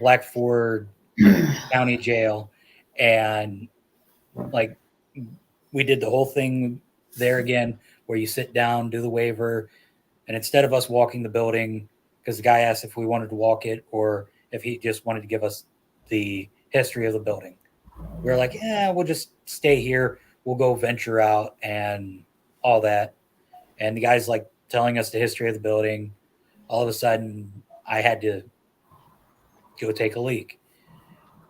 Blackford County Jail, and like we did the whole thing there again, where you sit down, do the waiver, and instead of us walking the building, because the guy asked if we wanted to walk it or if he just wanted to give us the history of the building, we are like, yeah, we'll just stay here. We'll go venture out and all that. And the guy's like telling us the history of the building. All of a sudden, I had to go take a leak.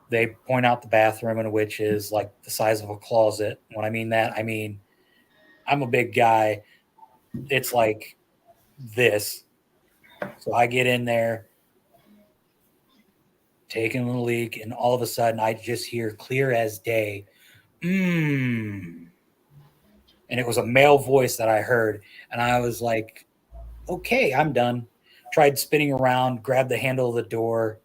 They point out the bathroom, in which is like the size of a closet. When I mean that, I mean I'm a big guy. It's like this. So I get in there, taking a leak, and all of a sudden I just hear clear as day, mmm. And it was a male voice that I heard. And I was like, okay, I'm done. Tried spinning around, grabbed the handle of the door,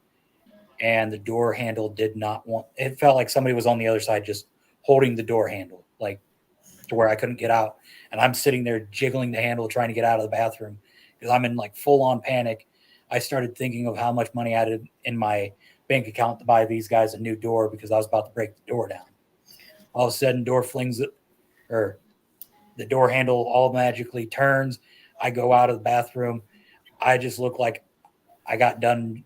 and the door handle did not want it. Felt like somebody was on the other side just holding the door handle, like to where I couldn't get out. And I'm sitting there jiggling the handle, trying to get out of the bathroom because I'm in like full on panic. I started thinking of how much money I had in my bank account to buy these guys a new door because I was about to break the door down. All of a sudden, door flings it, or the door handle all magically turns. I go out of the bathroom. I just look like I got done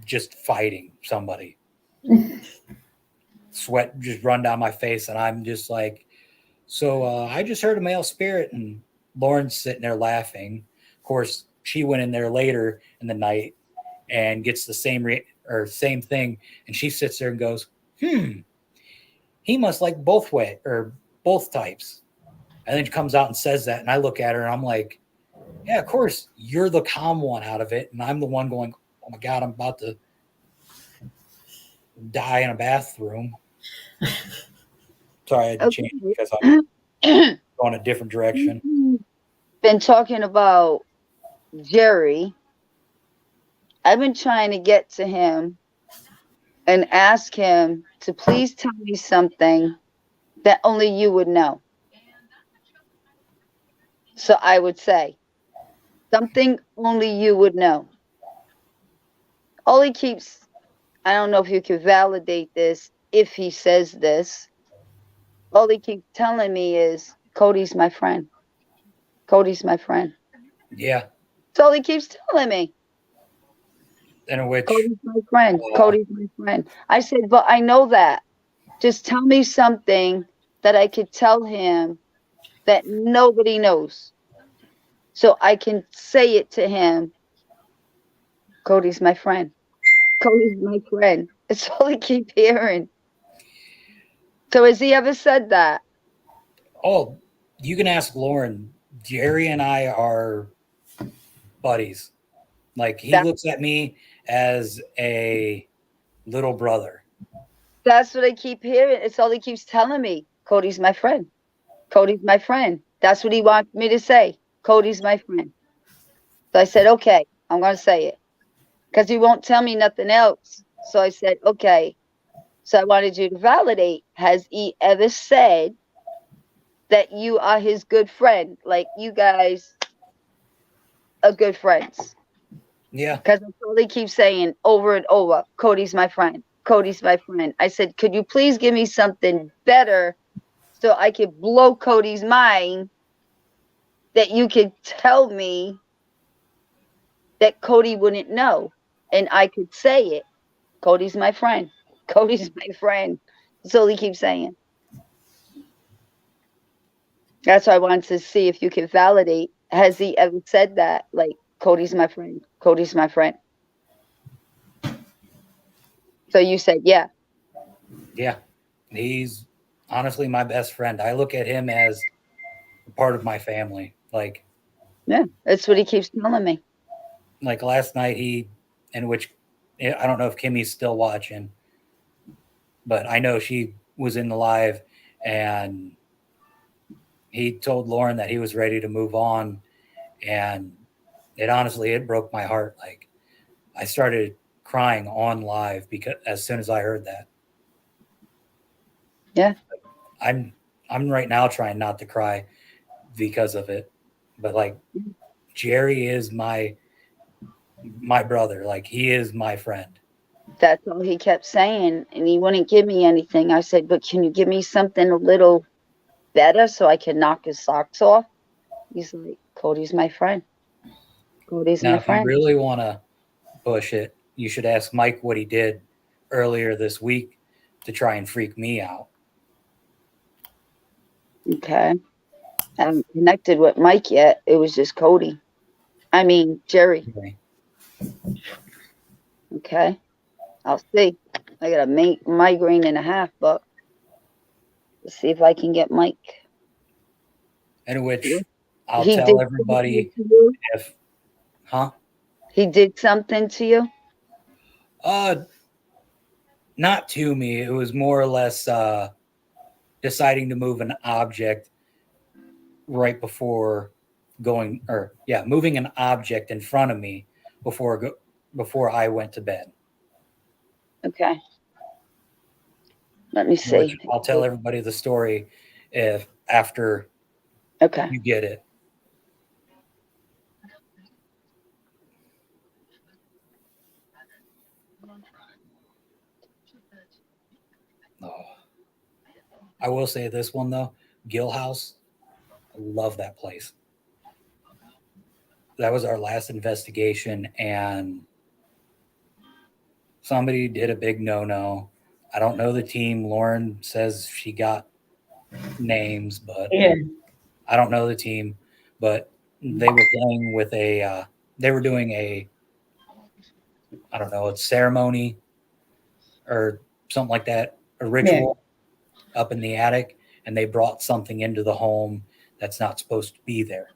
just fighting somebody. Sweat just run down my face, and I'm just like, so I just heard a male spirit, and Lauren's sitting there laughing. Of course, she went in there later in the night and gets the same thing, and she sits there and goes, he must like both types. And then she comes out and says that, and I look at her and I'm like, yeah, of course, you're the calm one out of it, and I'm the one going, oh my God, I'm about to die in a bathroom. Sorry, I had to change because I'm going a different direction. Been talking about Jerry. I've been trying to get to him and ask him to please tell me something that only you would know. So I would say something only you would know. All he keeps, I don't know if you can validate this, if he says this, all he keeps telling me is, Cody's my friend. Cody's my friend. Yeah. That's all he keeps telling me. In which Cody's my friend. Cody's my friend. I said, but I know that. Just tell me something that I could tell him that nobody knows. So I can say it to him. Cody's my friend. Cody's my friend. It's all I keep hearing. So has he ever said that? Oh, you can ask Lauren. Jerry and I are buddies. Like he looks at me as a little brother. That's what I keep hearing. It's all he keeps telling me. Cody's my friend. Cody's my friend. That's what he wants me to say. Cody's my friend. So I said, okay, I'm going to say it. Because he won't tell me nothing else. So I said, okay. So I wanted you to validate. Has he ever said that you are his good friend? Like you guys are good friends? Yeah. Because that's all he keeps saying over and over. Cody's my friend. Cody's my friend. I said, could you please give me something better so I could blow Cody's mind that you could tell me that Cody wouldn't know and I could say it. Cody's my friend. Cody's my friend. That's all he keeps saying. That's why I wanted to see if you could validate. Has he ever said that? Like, Cody's my friend. Cody's my friend. So you said, yeah. Yeah. He's honestly my best friend. I look at him as part of my family. Like, yeah, that's what he keeps telling me. Like last night, in which I don't know if Kimmy's still watching, but I know she was in the live, and he told Lauren that he was ready to move on, and it broke my heart. Like I started crying on live because as soon as I heard that. Yeah. I'm right now trying not to cry because of it, but like Jerry is my brother. Like he is my friend. That's all he kept saying, and he wouldn't give me anything. I said, but can you give me something a little better so I can knock his socks off. He's like, Cody's my friend. Cody's Now, my if you friend. really want to push it, you should ask Mike what he did earlier this week to try and freak me out. Okay. I haven't connected with Mike yet. It was just Cody. I mean, Jerry. Okay. Okay. I'll see. I got a migraine and a half, but let's see if I can get Mike. In which I'll He tell did everybody something to you? if, huh? He did something to you? Not to me. It was more or less deciding to move an object right before moving an object in front of me before I went to bed. Okay. Let me In which see. I'll tell everybody the story if after Okay. you get it. Oh. I will say this one though, Gill House. I love that place. That was our last investigation, and somebody did a big no-no. I don't know the team. Lauren says she got names, but Yeah. I don't know the team. But they were playing with they were doing a, I don't know, a ceremony or something like that, a ritual up in the attic, and they brought something into the home that's not supposed to be there.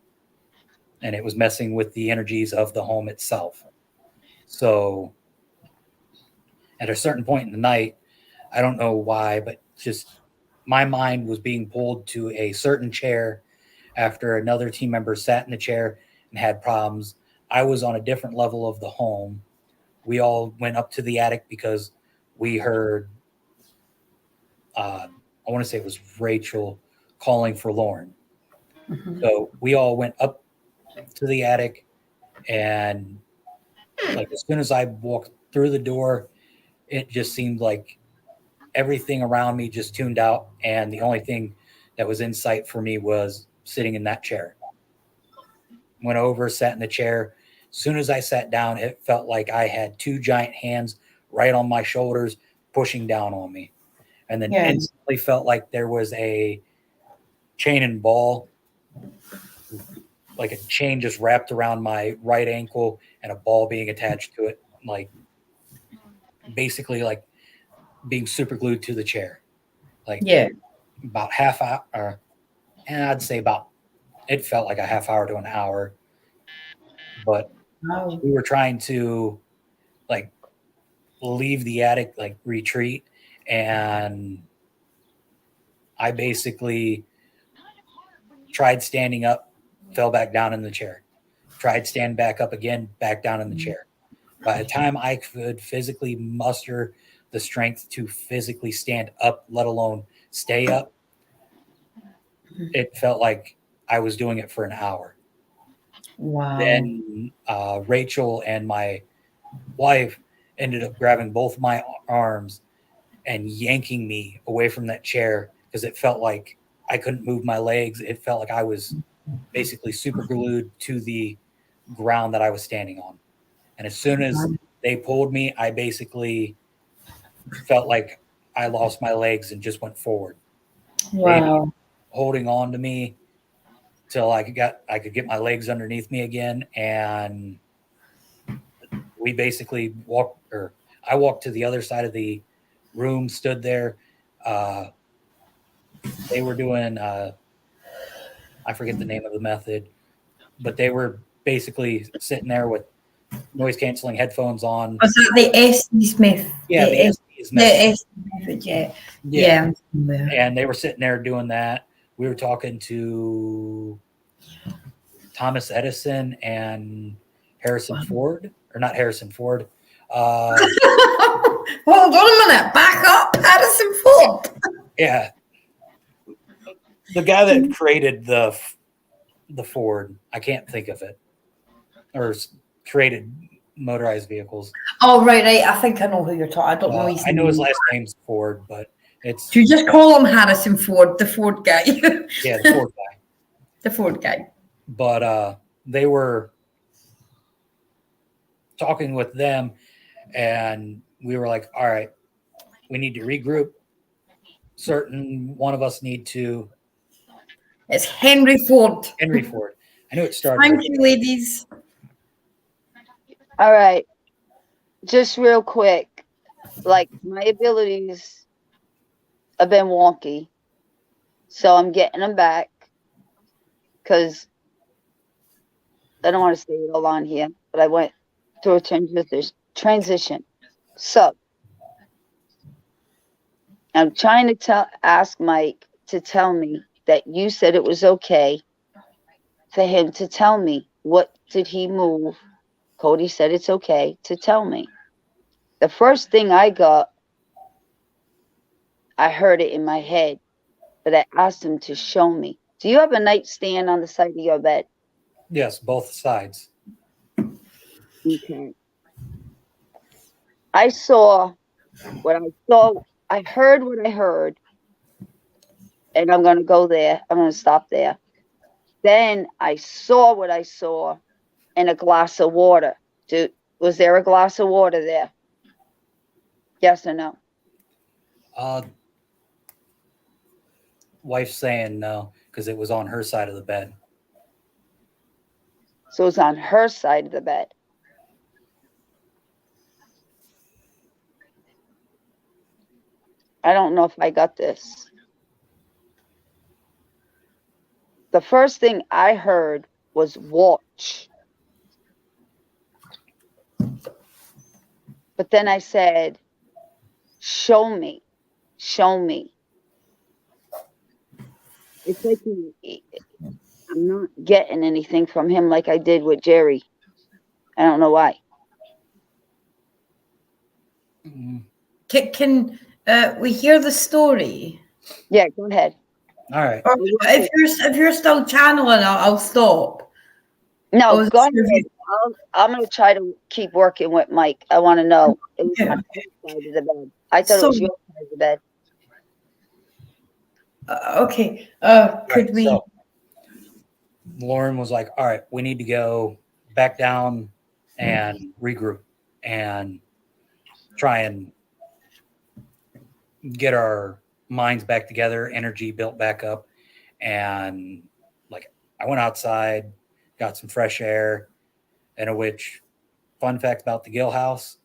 And it was messing with the energies of the home itself. So at a certain point in the night, I don't know why, but just my mind was being pulled to a certain chair after another team member sat in the chair and had problems. I was on a different level of the home. We all went up to the attic because we heard, I want to say it was Rachel calling for Lauren. Mhm. So we all went up to the attic, and like as soon as I walked through the door, it just seemed like everything around me just tuned out, and the only thing that was in sight for me was sitting in that chair. Went over, sat in the chair. As soon as I sat down, it felt like I had two giant hands right on my shoulders pushing down on me, and then Yeah. instantly felt like there was a chain and ball, like a chain just wrapped around my right ankle and a ball being attached to it, like basically like being super glued to the chair. Like Yeah. about half hour, and I'd say about, it felt like a half hour to an hour, but Wow. we were trying to like leave the attic, like retreat, and I basically tried standing up, fell back down in the chair, tried stand back up again, back down in the chair. By the time I could physically muster the strength to physically stand up, let alone stay up, it felt like I was doing it for an hour. Wow. Then Rachel and my wife ended up grabbing both my arms and yanking me away from that chair because it felt like I couldn't move my legs. It felt like I was basically super glued to the ground that I was standing on. And as soon as they pulled me, I basically felt like I lost my legs and just went forward. They Wow. holding on to me till I could get my legs underneath me again, and we basically I walked to the other side of the room, stood there. They were doing I forget the name of the method, but they were basically sitting there with noise canceling headphones on. Was that the S.E. Smith? Yeah, the SD's The method. S method, yeah. Yeah. I'm familiar. And they were sitting there doing that. We were talking to Thomas Edison and Harrison Ford, or not Harrison Ford. Hold on a minute. Back up, Harrison Ford. Yeah, the guy that created the Ford. I can't think of it, or created motorized vehicles. Oh, right. I think I know who you're talking. I don't know his I know his name. last name's Ford, but It's Do you just call him Harrison Ford, the Ford guy? yeah, the Ford guy. The Ford guy. But they were talking with them, and we were like, all right, we need to regroup. Certain one of us need to It's Henry Ford. Henry Ford. I knew it started Thank with you, ladies. All right. Just real quick. Like, my abilities have been wonky. So I'm getting them back. Because I don't want to say it all on here. But I went through a transition. So I'm trying to ask Mike to tell me that you said it was okay for him to tell me what did he move. Cody said it's okay to tell me. The first thing I got, I heard it in my head, but I asked him to show me. Do you have a nightstand on the side of your bed? yes, both sides. Okay. I saw what I saw. I heard what I heard, and I'm going to go there. I'm going to stop there. Then I saw what I saw in a glass of water. Was there a glass of water there? Yes or no? Uh, Wife saying no because it was on her side of the bed. So it's on her side of the bed. I don't know if I got this. The first thing I heard was watch. But then I said, show me. Show me. It's like I'm not getting anything from him like I did with Jerry. I don't know why. Mm. Can we hear the story? Yeah, go ahead. All right. Or if you're still channeling, I'll stop. No, Oh, go ahead. it's- I'm going to try to keep working with Mike. I want to know. It was Yeah. on his side of the bed. I thought it So- was your side of the bed. Okay. Could Right, we? so Lauren was like, all right, we need to go back down and regroup and try and get our minds back together, energy built back up. And like, I went outside, got some fresh air, and which, fun fact about the Gill House,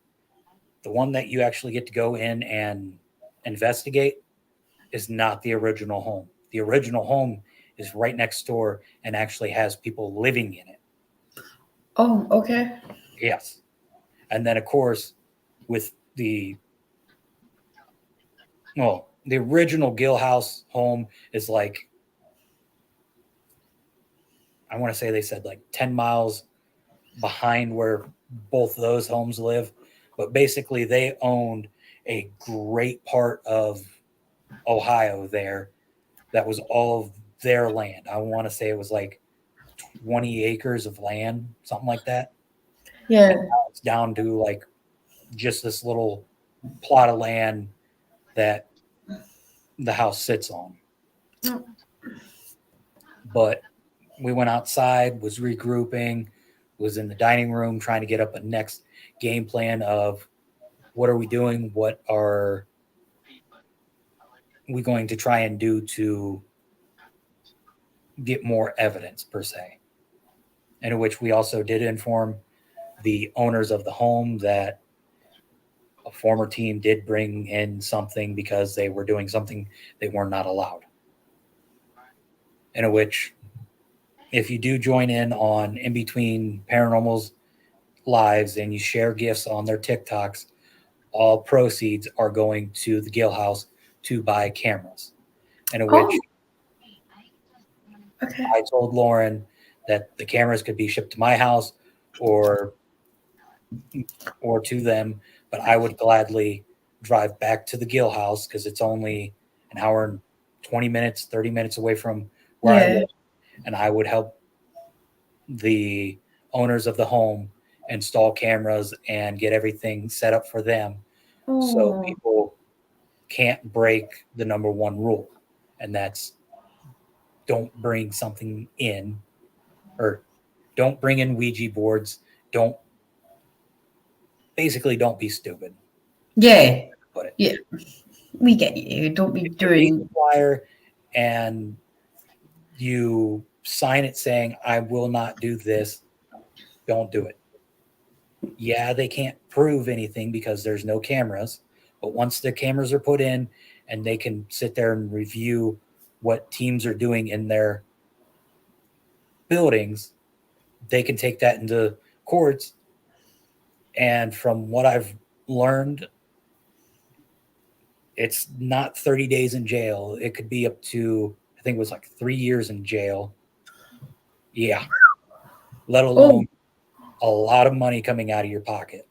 the one that you actually get to go in and investigate is not the original home. The original home is right next door and actually has people living in it. Oh, okay. Yes. And then, of course, with the original Gill House home is like, I want to say they said like 10 miles behind where both of those homes live. But basically, they owned a great part of Ohio there that was all of their land. I want to say it was like 20 acres of land, something like that. Yeah. And now it's down to like just this little plot of land that the house sits on. But we went outside, was regrouping, was in the dining room trying to get up a next game plan of what are we doing? What are we going to try and do to get more evidence per se? And in which we also did inform the owners of the home that a former team did bring in something because they were doing something they were not allowed. And in which, if you do join in on In Between Paranormal's lives and you share gifts on their TikToks, all proceeds are going to the Gill House to buy cameras. And in which Okay. I told Lauren that the cameras could be shipped to my house or to them, but I would gladly drive back to the Gill House because it's only an hour and 20 minutes, 30 minutes away from where I Yeah. live, and I would help the owners of the home install cameras and get everything set up for them so Oh. people can't break the number one rule, and that's don't bring something in, or don't bring in Ouija boards. Don't be stupid. Yeah. Put it. Yeah. We get you. Don't be If you read doing. the flyer and you sign it saying, I will not do this, don't do it. Yeah, they can't prove anything because there's no cameras, but once the cameras are put in and they can sit there and review what teams are doing in their buildings, they can take that into courts. And from what I've learned, it's not 30 days in jail. It could be up to, I think it was like 3 years in jail. Yeah. Let alone a lot of money coming out of your pocket.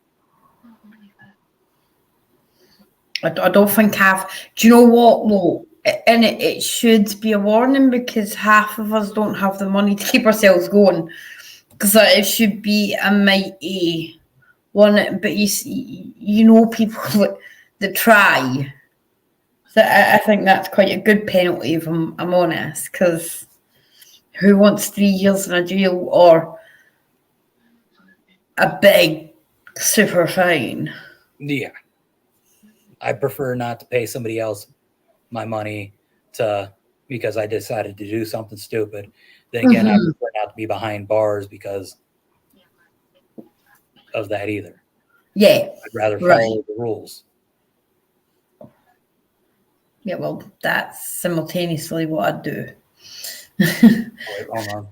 I don't think I've. Do you know what, though? And it should be a warning because half of us don't have the money to keep ourselves going. Because it should be a mighty one. But you know people that try. So I think that's quite a good penalty, if I'm honest. Because who wants 3 years in a jail or a big super fine? Yeah. I prefer not to pay somebody else my money because I decided to do something stupid. Then again, I prefer not to be behind bars because of that either. Yeah. I'd rather follow the rules. Yeah, well, that's simultaneously what I'd do. Wait, hold on.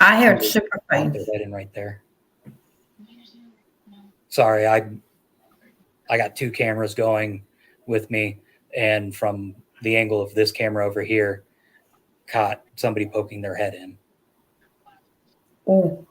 I heard super fine. Put that in right there. Sorry, I got two cameras going with me, and from the angle of this camera over here, caught somebody poking their head in. Oh.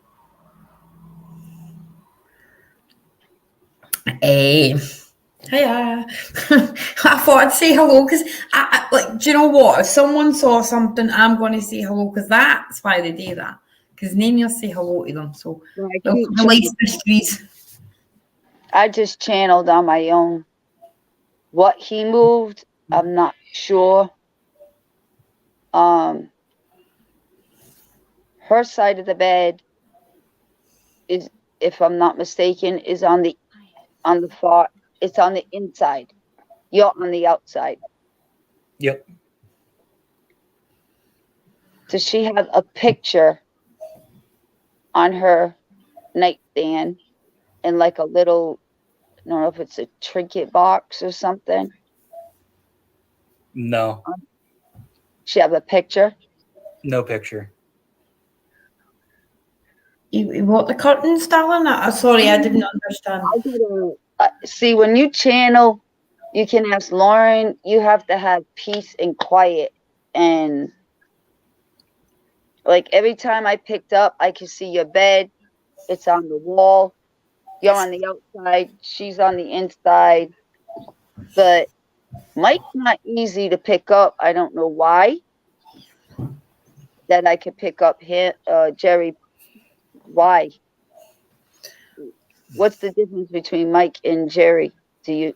Hiya. I thought I'd say hello because I like. Do you know what? If someone saw something, I'm going to say hello because that's why they do that. Because then you'll say hello to them. So the life mysteries. I just channeled on my own. What he moved, I'm not sure. Her side of the bed is, if I'm not mistaken, is on the far. It's on the inside. You're on the outside. Yep. Does she have a picture on her nightstand in like a little, I don't know if it's a trinket box or something? No. She have a picture? No picture. You want the curtains, darling? Sorry, I didn't understand. See, when you channel, you can ask Lauren. You have to have peace and quiet, and like every time I picked up, I could see your bed. It's on the wall. You're on the outside. She's on the inside. But Mike's not easy to pick up. I don't know why. That I could pick up him, Jerry. Why? What's the difference between Mike and Jerry? Can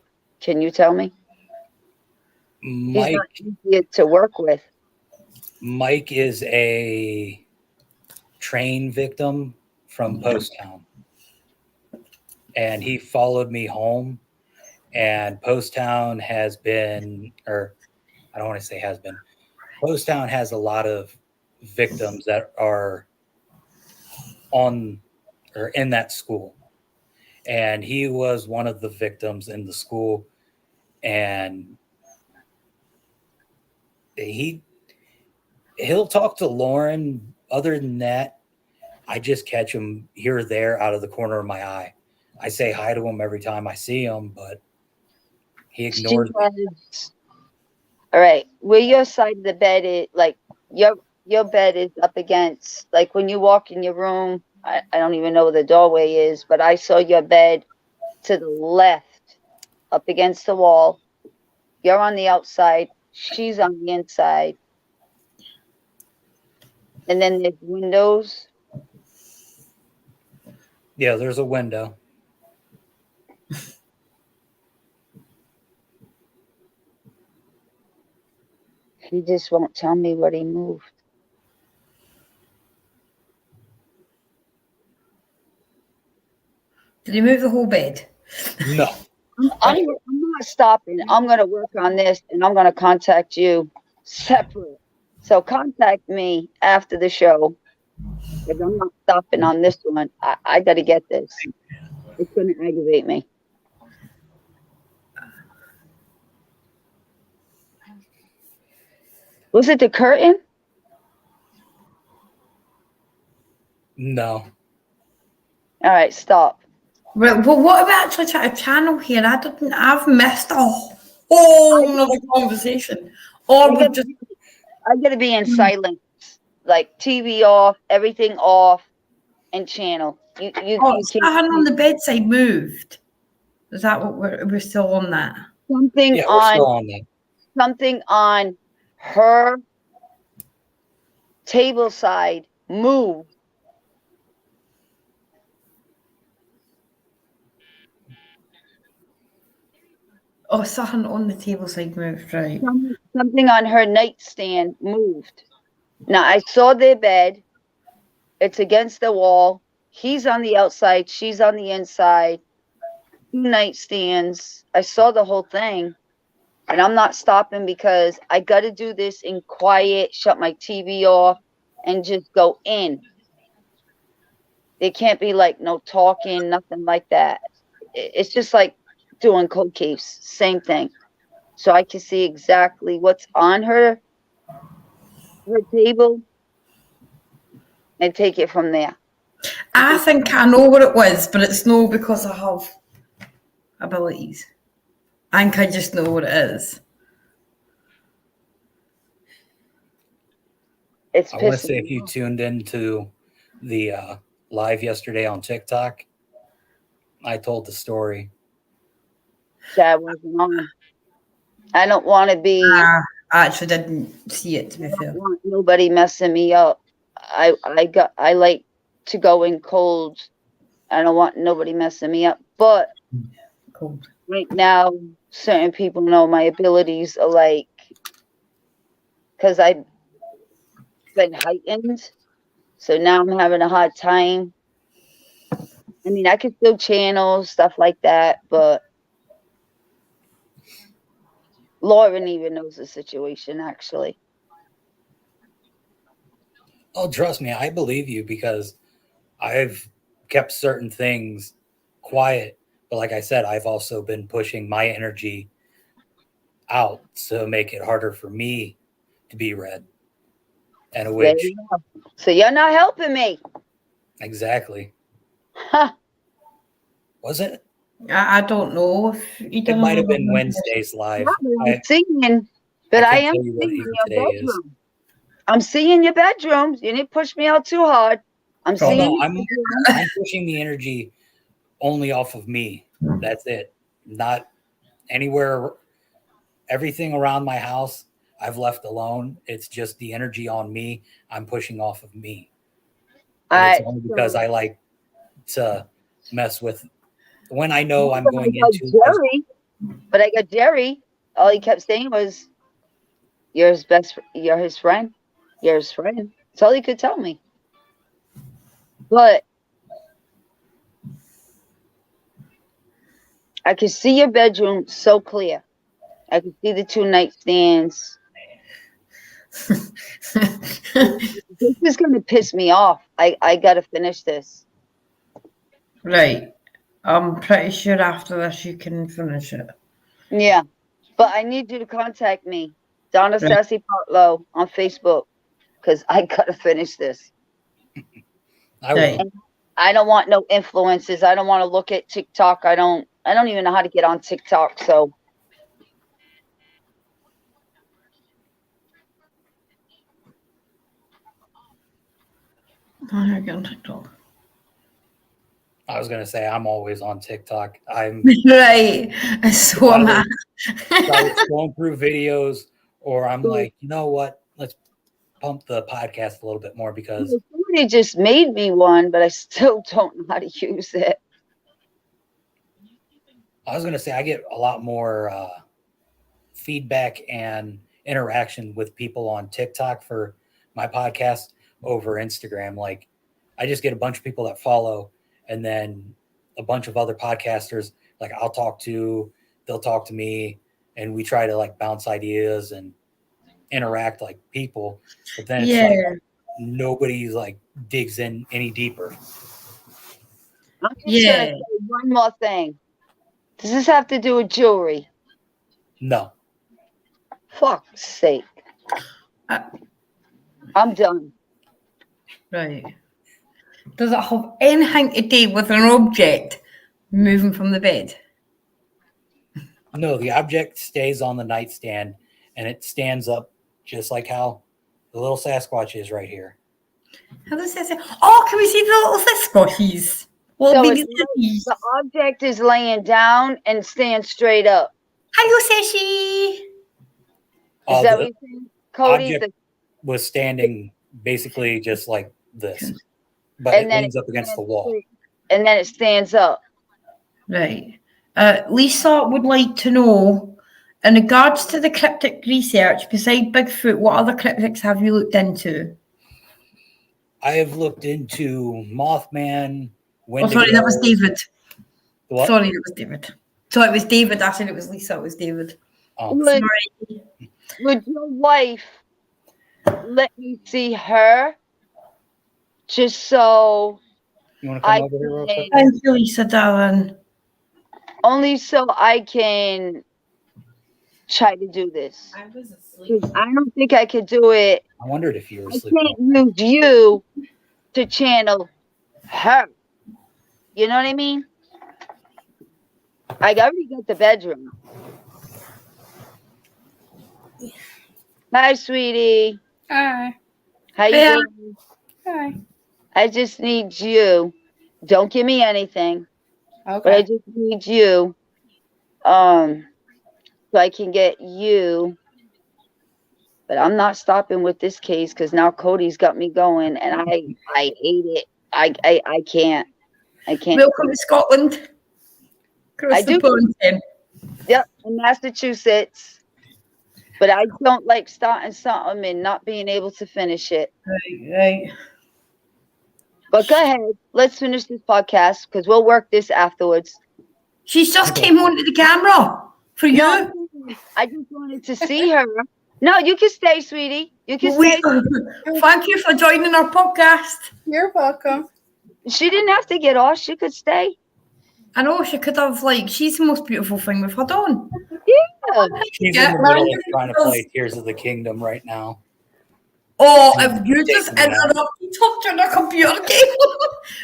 you tell me? He's not easy to work with. Mike is a train victim from Post Town, and he followed me home. And Post Town has been, or I don't want to say has been, Post Town has a lot of victims that are on or in that school. And he was one of the victims in the school. And he'll talk to Lauren. Other than that, I just catch him here or there out of the corner of my eye. I say hi to him every time I see him, but he ignores me. All right, where your side of the bed is, like your bed is up against, like when you walk in your room, I don't even know where the doorway is, but I saw your bed to the left, up against the wall. You're on the outside. She's on the inside. And then there's windows. Yeah, there's a window. He just won't tell me what he moved. Did he move the whole bed? No. I'm not stopping. I'm going to work on this, and I'm going to contact you separate. So contact me after the show, because I'm not stopping on this one. I got to get this. It's going to aggravate me. Was it the curtain? No. All right, stop. Well, what are we actually trying to channel here? I've missed a whole nother conversation. Or we've just. I got to be in silence, like TV off, everything off, and channel. You Something on the bedside moved. Is that what we're still on that? Something Yeah, we're still on that. Something on her table side moved. Oh, something on the table side moved, right? Something on her nightstand moved. Now I saw their bed. It's against the wall. He's on the outside. She's on the inside. 2 nightstands. I saw the whole thing. And I'm not stopping because I got to do this in quiet, shut my TV off, and just go in. There can't be like no talking, nothing like that. It's just like doing cold caves, same thing. So I can see exactly what's on her table and take it from there. I think I know what it was, but it's no because I have abilities. I think I just know what it is. It's I want to pissing say if me you off. tuned into the live yesterday on TikTok, I told the story. That wasn't on. I don't want to be. I actually didn't see it, to be I don't fair. want nobody messing me up. I like to go in cold. I don't want nobody messing me up. But Cold. right now, certain people know my abilities are like, because I've been heightened. So now I'm having a hard time. I mean, I could still channel stuff like that, but Lauren even knows the situation, actually. Oh, trust me, I believe you because I've kept certain things quiet. But like I said, I've also been pushing my energy out to make it harder for me to be read and a There witch. you go. So you're not helping me. Exactly. Huh. Was it? I don't know if you It done might have another been one. Wednesday's live. I'm seeing, but I couldn't am tell you what seeing even your today is. bedroom. I'm seeing your bedrooms. You didn't push me out too hard. I'm Oh seeing no, your I'm bedroom. pushing the energy only off of me. That's it. Not anywhere. Everything around my house I've left alone. It's just the energy on me. I'm pushing off of me. And it's only because I like to mess with when I know I'm going into Jerry, but I got Jerry. All he kept saying was, "You're his You're his friend. You're his friend." That's all he could tell me. But I could see your bedroom so clear. I could see the 2 nightstands. This is going to piss me off. I got to finish this. Right. I'm pretty sure after this you can finish it. Yeah. But I need you to contact me, Donna Right. Sassy Partlow on Facebook, because I got to finish this. I will. And I don't want no influences. I don't want to look at TikTok. I don't even know how to get on TikTok. So I get on TikTok. I was gonna say I'm always on TikTok. I'm Right. So am I. going through videos, or I'm like, you know what? Let's pump the podcast a little bit more because somebody just made me one, but I still don't know how to use it. I was gonna say I get a lot more feedback and interaction with people on TikTok for my podcast over Instagram. Like, I just get a bunch of people that follow, and then a bunch of other podcasters, like they'll talk to me, and we try to like bounce ideas and interact like people. But then it's like nobody like digs in any deeper. I'm just gonna say one more thing. Does this have to do with jewelry? No. Fuck's sake. I'm done. Right. Does it have anything to do with an object moving from the bed? No, the object stays on the nightstand, and it stands up just like how the little Sasquatch is right here. How does that say? Oh, can we see the little Sasquatches? Well, So the object is laying down and stands straight up. Hello, Sashi. Is that what you're saying? Cody? Object was standing basically just like this, but it leans up against the wall. And then it stands up. Right. Lisa would like to know, in regards to the cryptic research, beside Bigfoot, what other cryptids have you looked into? I have looked into Mothman. Wendigo. Oh, sorry, that was David. What? Sorry, it was David. So it was David. I said it was Lisa. It was David. Oh. Would your wife let me see her? Just so you want to come over here real quick? Thank you, Lisa, darling. Only so I can try to do this. I was asleep. I don't think I could do it. I wondered if you were asleep. I can't use you to channel her. You know what I mean? I already got the bedroom. Hi, sweetie. Hi. How you doing? Hi. I just need you. Don't give me anything. Okay. But I just need you. So I can get you. But I'm not stopping with this case because now Cody's got me going, and I hate it. I can't. I can't. Welcome to Scotland. I do. Yep, in Massachusetts. But I don't like starting something and not being able to finish it. Right. But go ahead. Let's finish this podcast because we'll work this afterwards. She's just came onto the camera for you. No, I just wanted to see her. No, you can stay, sweetie. You can stay. Thank you for joining our podcast. You're welcome. She didn't have to get off. She could stay. I know she could have, she's the most beautiful thing we've had on. Yeah. She's in the middle of trying to play Tears of the Kingdom right now. Oh, if you just interrupted touching a computer game.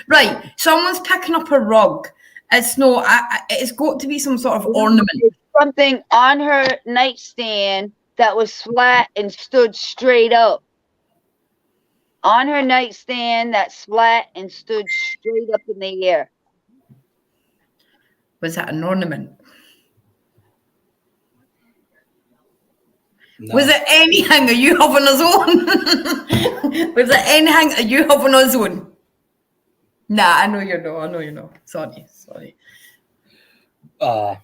Right, someone's picking up a rug. It's no, it's got to be some sort of ornament. It's something on her nightstand that was flat and stood straight up. On her nightstand that's flat and stood straight up in the air. Was that an ornament? No. Was it anything you have on a zone? Was it anything you have on a zone? Nah, I know you know. I know you know. Sorry. Was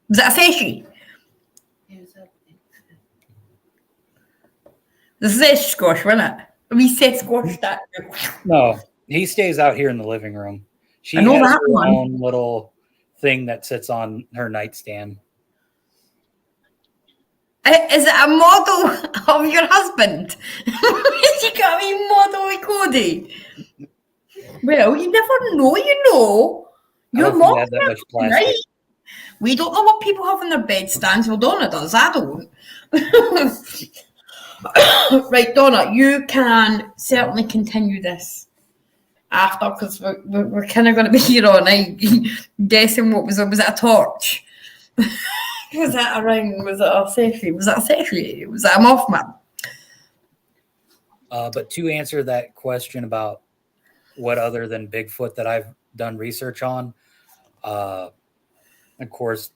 that a fishy? This is squash, wasn't it? We said squash that. No, he stays out here in the living room. She has her own little thing that sits on her nightstand. Is it a model of your husband? You got me model with Cody. Well, you never know, you know. Your mom had that much plastic. Right? We don't know what people have in their bed stands. Well, Donna does. I don't. Right, Donna, you can certainly continue this after because we're kind of going to be here all night guessing what was it a torch? Was that a ring? Was it a selfie? Was that a selfie? Was that a Mothman? But to answer that question about what other than Bigfoot that I've done research on, of course,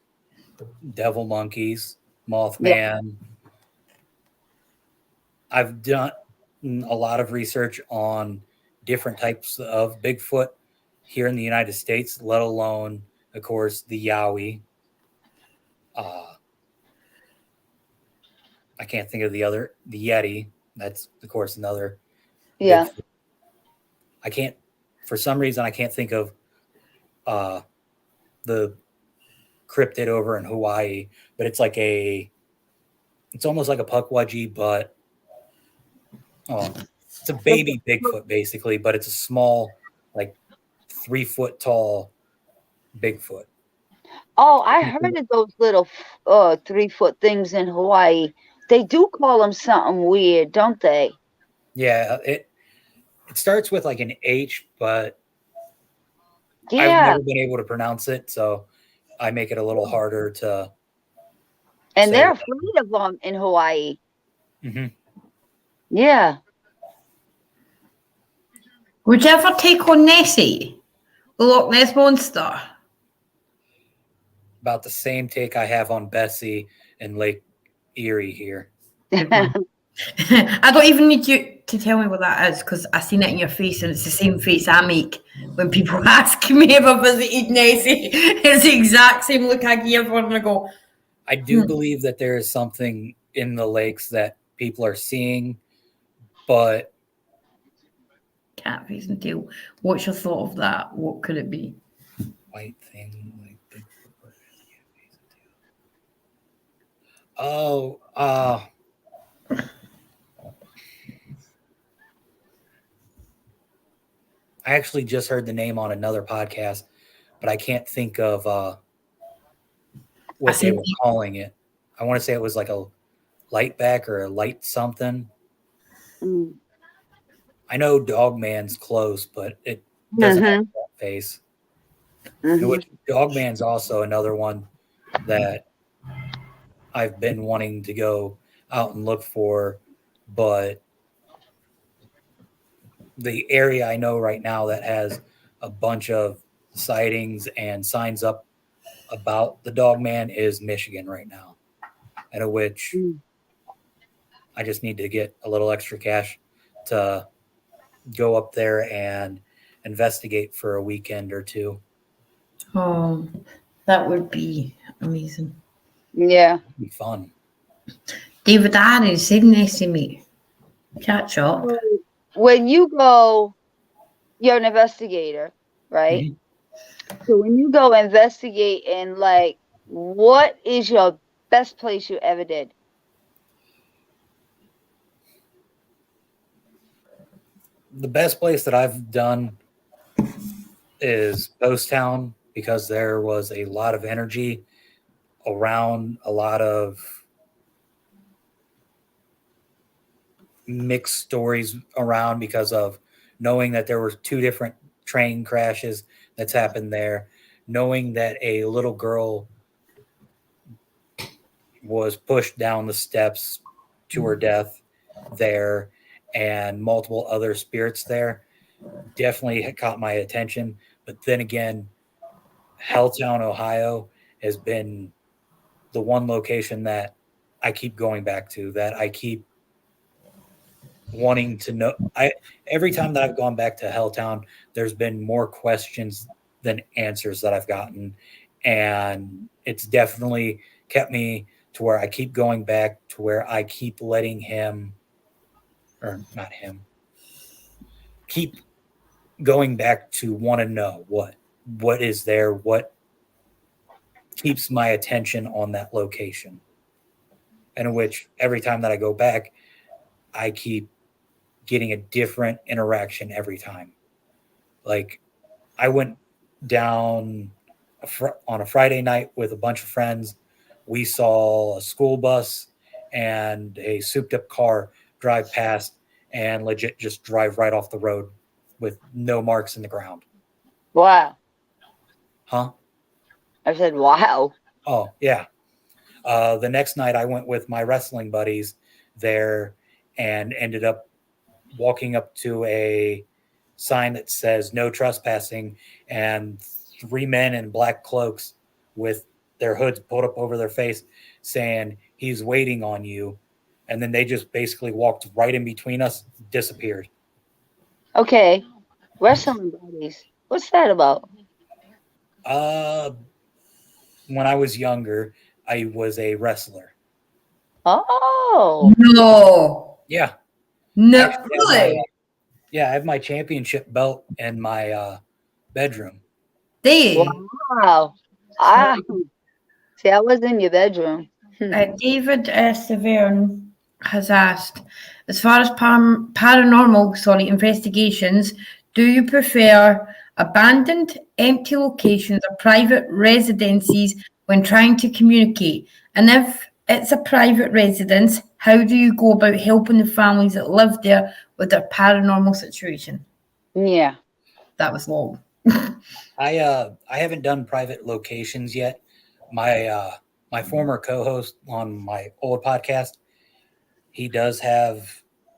devil monkeys, Mothman. Yeah. I've done a lot of research on different types of Bigfoot here in the United States, let alone, of course, the Yowie. I can't think of the Yeti. That's of course another Yeah. Bigfoot. I can't, for some reason, I can't think of the cryptid over in Hawaii, but it's almost like a pukwudgie, but it's a baby Bigfoot basically, but it's a small, like 3 foot tall Bigfoot. Oh, I heard of those little 3-foot things in Hawaii. They do call them something weird, don't they? Yeah, it starts with like an H, but I've Yeah. never been able to pronounce it, so I make it a little harder to And say. they're afraid of them in Hawaii. Mm-hmm. Yeah. Would you ever take on Nessie, the Loch Ness Monster? About the same take I have on Bessie and Lake Erie here. I don't even need you to tell me what that is because I seen it in your face and it's the same face I make when people ask me if I visited Nessie. It's the exact same look I give when I go. I do believe that there is something in the lakes that people are seeing, but Cat face and tail. What's your thought of that? What could it be? white thing like Bigfoot. Oh, I actually just heard the name on another podcast, but I can't think of what they were calling it. I want to say it was like a light back or a light something. Mm. I know Dogman's close, but it doesn't have that face. Which Dogman's also another one that I've been wanting to go out and look for, but the area I know right now that has a bunch of sightings and signs up about the Dogman is Michigan right now, and which I just need to get a little extra cash to go up there and investigate for a weekend or two. Oh, that would be amazing. Yeah. It'd be fun. David Addy, same Nessie, mate. Catch up. When you go, you're an investigator, right? Mm-hmm. So when you go investigate and like, what is your best place you ever did? The best place that I've done is Post Town because there was a lot of energy around, a lot of mixed stories around because of knowing that there were 2 different train crashes that's happened there, knowing that a little girl was pushed down the steps to her death there, and multiple other spirits there definitely caught my attention. But then again, Helltown, Ohio has been the one location that I keep going back to, that I keep wanting to know. Every time that I've gone back to Helltown, there's been more questions than answers that I've gotten, and it's definitely kept me to where I keep going back to where I keep letting him, or not him, keep going back to want to know what is there, what keeps my attention on that location. And in which every time that I go back, I keep getting a different interaction every time. Like I went down on a Friday night with a bunch of friends. We saw a school bus and a souped up car drive past and legit just drive right off the road with no marks in the ground. Wow. Huh? I said, wow. Oh, yeah. The next night I went with my wrestling buddies there and ended up walking up to a sign that says no trespassing, and 3 men in black cloaks with their hoods pulled up over their face saying he's waiting on you. And then they just basically walked right in between us, disappeared. Okay. Wrestling buddies. What's that about? When I was younger, I was a wrestler. Oh. Oh. No. Yeah. No. Actually, Really? I have my championship belt in my bedroom. They. Wow. Ah. See, I was in your bedroom. David Severn has asked, as far as paranormal, investigations, do you prefer abandoned, empty locations or private residencies when trying to communicate? And if it's a private residence, how do you go about helping the families that live there with their paranormal situation? Yeah. That was long. I haven't done private locations yet. My former co-host on my old podcast, he does have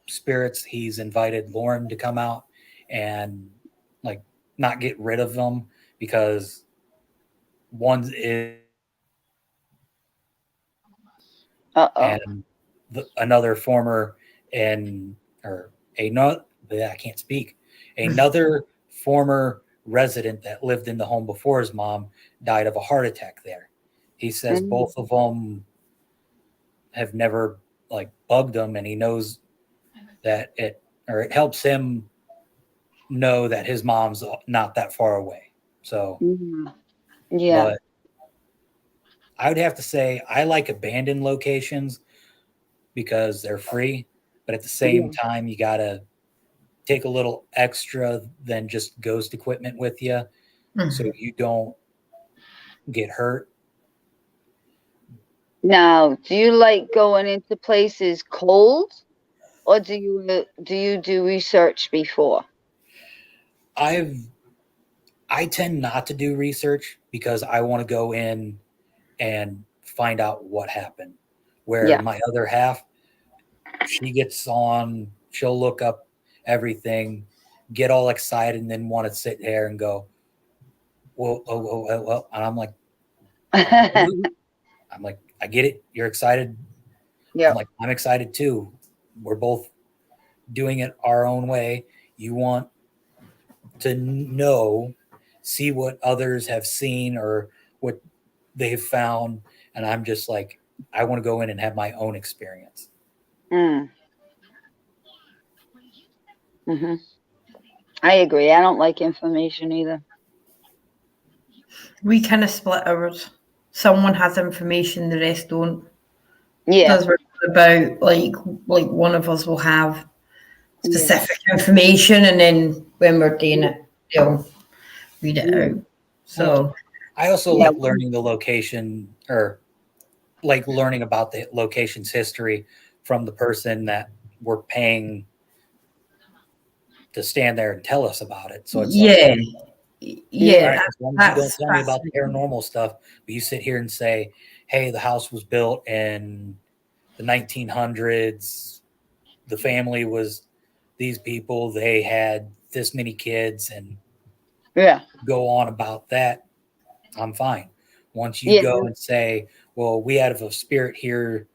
spirits. He's invited Lauren to come out and like not get rid of them because one is Uh-oh. and another former and or another I can't speak. Another former resident that lived in the home before his mom died of a heart attack there. He says Mm. both of them have never like bugged him, and he knows that it helps him know that his mom's not that far away. So, Mhm. Yeah. but I would have to say I like abandoned locations because they're free, but at the same Yeah. time, you got to take a little extra than just ghost equipment with you so Mhm. you don't get hurt. Now, do you like going into places cold, or do you do research before? I tend not to do research because I want to go in and find out what happened. Where Yeah. my other half, she gets on, she'll look up everything, get all excited, and then want to sit there and go, well, well. And I'm like, I'm like, I get it. You're excited. I'm Yeah. like, I'm excited too. We're both doing it our own way. You want to know, see what others have seen or what they've found. And I'm just like, I want to go in and have my own experience. Mm. Hmm. I agree. I don't like information either. We kind of split ours. Someone has information, the rest don't. Yeah. Does about like one of us will have Yeah. specific information, and then when we're doing it, they'll read it Yeah. out. So I also Yeah. like learning the location or like learning about the location's history from the person that we're paying to stand there and tell us about it. So it's like, yeah, Yeah. all yeah, right, as long as you don't that's tell me about the fascinating. paranormal stuff, but you sit here and say, hey, the house was built in the 1900s. The family was these people. They had this many kids and Yeah. go on about that. I'm fine. Once you Yeah. go and say, well, we have a spirit here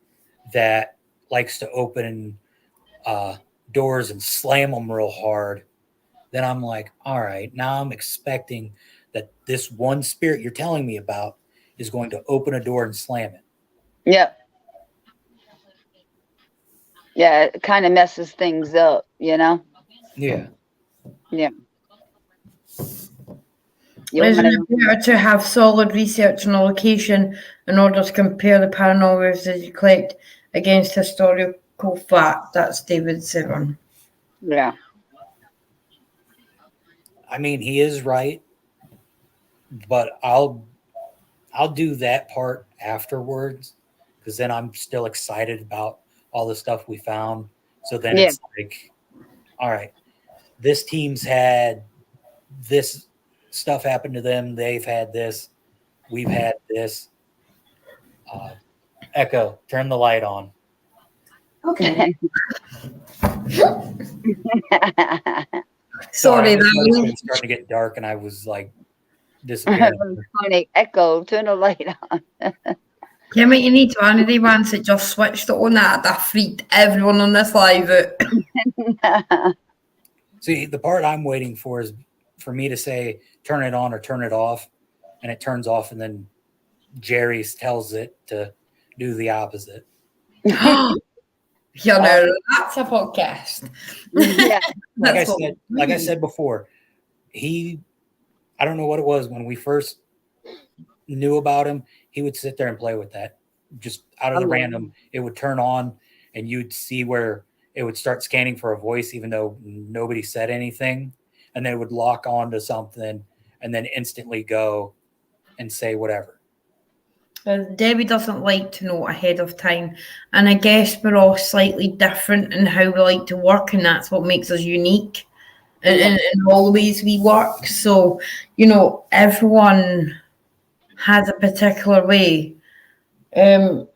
that likes to open uh, doors and slam them real hard, then I'm like, all right, now I'm expecting that this one spirit you're telling me about is going to open a door and slam it. Yeah. Yeah. It kind of messes things up, you know? Yeah. Yeah. You Isn't want it to. better to have solid research on a location in order to compare the paranormal evidence you collect against historical fact? That's David Severn. Yeah. I mean, he is right, but I'll do that part afterwards because then I'm still excited about all the stuff we found. So then Yeah. it's like, all right, this team's had this stuff happen to them. They've had this. We've had this. Uh, Echo, turn the light on. Okay. Sorry, Sorry, I just noticed it that was starting to get dark and I was like disappearing. Funny. Echo. Turn the light on. yeah, mate, you need to anyway once it just switched it on that freaked everyone on this live out. See, the part I'm waiting for is for me to say turn it on or turn it off, and it turns off, and then Jerry tells it to do the opposite. You know, that's a podcast. Yeah. Like That's I said before, I don't know what it was when we first knew about him. He would sit there and play with that, just out of the random. It would turn on, and you'd see where it would start scanning for a voice, even though nobody said anything, and then it would lock onto something, and then instantly go and say whatever. Debbie doesn't like to know ahead of time, and I guess we're all slightly different in how we like to work, and that's what makes us unique in all the ways we work. So, you know, everyone has a particular way. Hold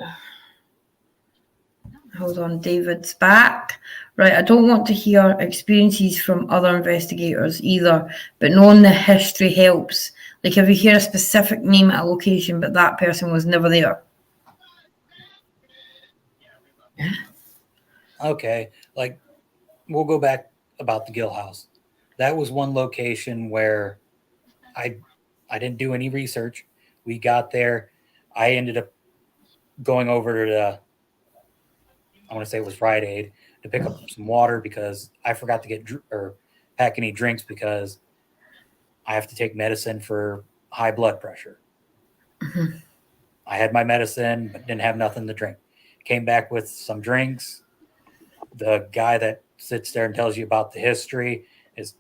on, David's back. Right, I don't want to hear experiences from other investigators either, but knowing the history helps. Like if you hear a specific name at a location, but that person was never there. Okay, like we'll go back about the Gill House. That was one location where I didn't do any research. We got there. I ended up going over to I want to say it was Rite Aid to pick up some water because I forgot to get or pack any drinks because I have to take medicine for high blood pressure. Mm-hmm. I had my medicine but didn't have nothing to drink. Came back with some drinks. The guy that sits there and tells you about the history is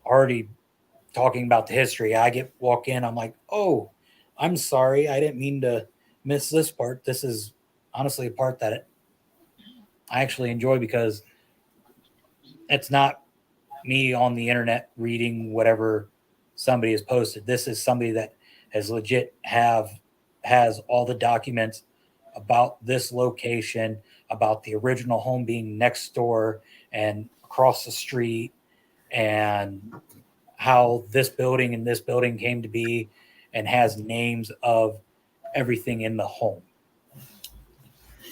already talking about the history. I walk in, I'm like, oh, I'm sorry. I didn't mean to miss this part. This is honestly a part that I actually enjoy because it's not me on the internet reading whatever somebody has posted. This is somebody that has legit has all the documents about this location, about the original home being next door and across the street, and how this building and this building came to be, and has names of everything in the home.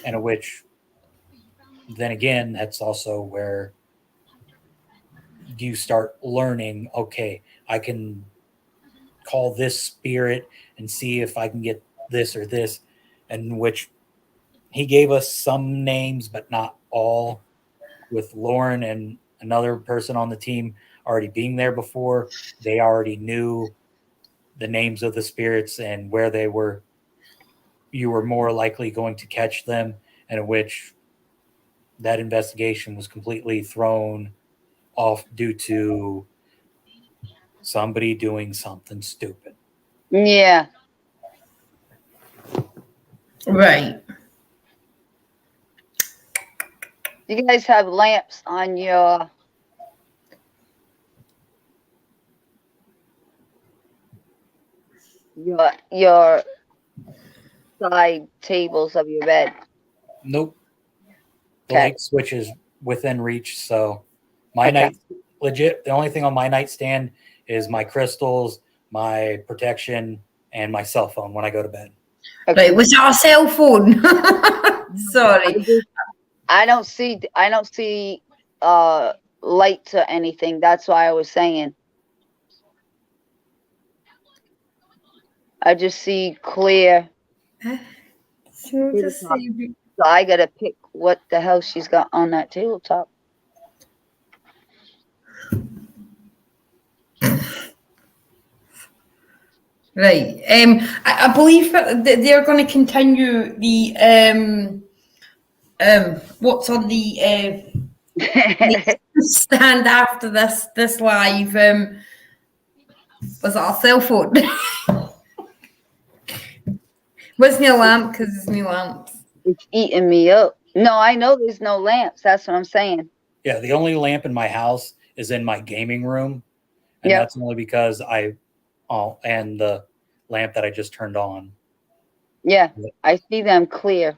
And which, then again, that's also where you start learning, okay, I can call this spirit and see if I can get this or this, and which he gave us some names, but not all, with Lauren and another person on the team already being there before. They already knew the names of the spirits and where they were. You were more likely going to catch them, and in which that investigation was completely thrown off due to somebody doing something stupid. Yeah. Right. You guys have lamps on your side tables of your bed. Nope. The Okay. light switch is within reach, so my Okay. the only thing on my nightstand is my crystals, my protection, and my cell phone when I go to bed. Okay. Right, was that a cell phone? Sorry. I don't see lights or anything. That's why I was saying. I just see clear. So just say, So I gotta pick what the hell she's got on that tabletop. right. I believe that they're going to continue the what's on the stand after this live. Was it a cell phone? Wasn't a lamp because there's no lamps. It's eating me up. No, I know there's no lamps. That's what I'm saying. Yeah, the only lamp in my house is in my gaming room, and Yep. that's only because and the lamp that I just turned on. Yeah, I see them clear.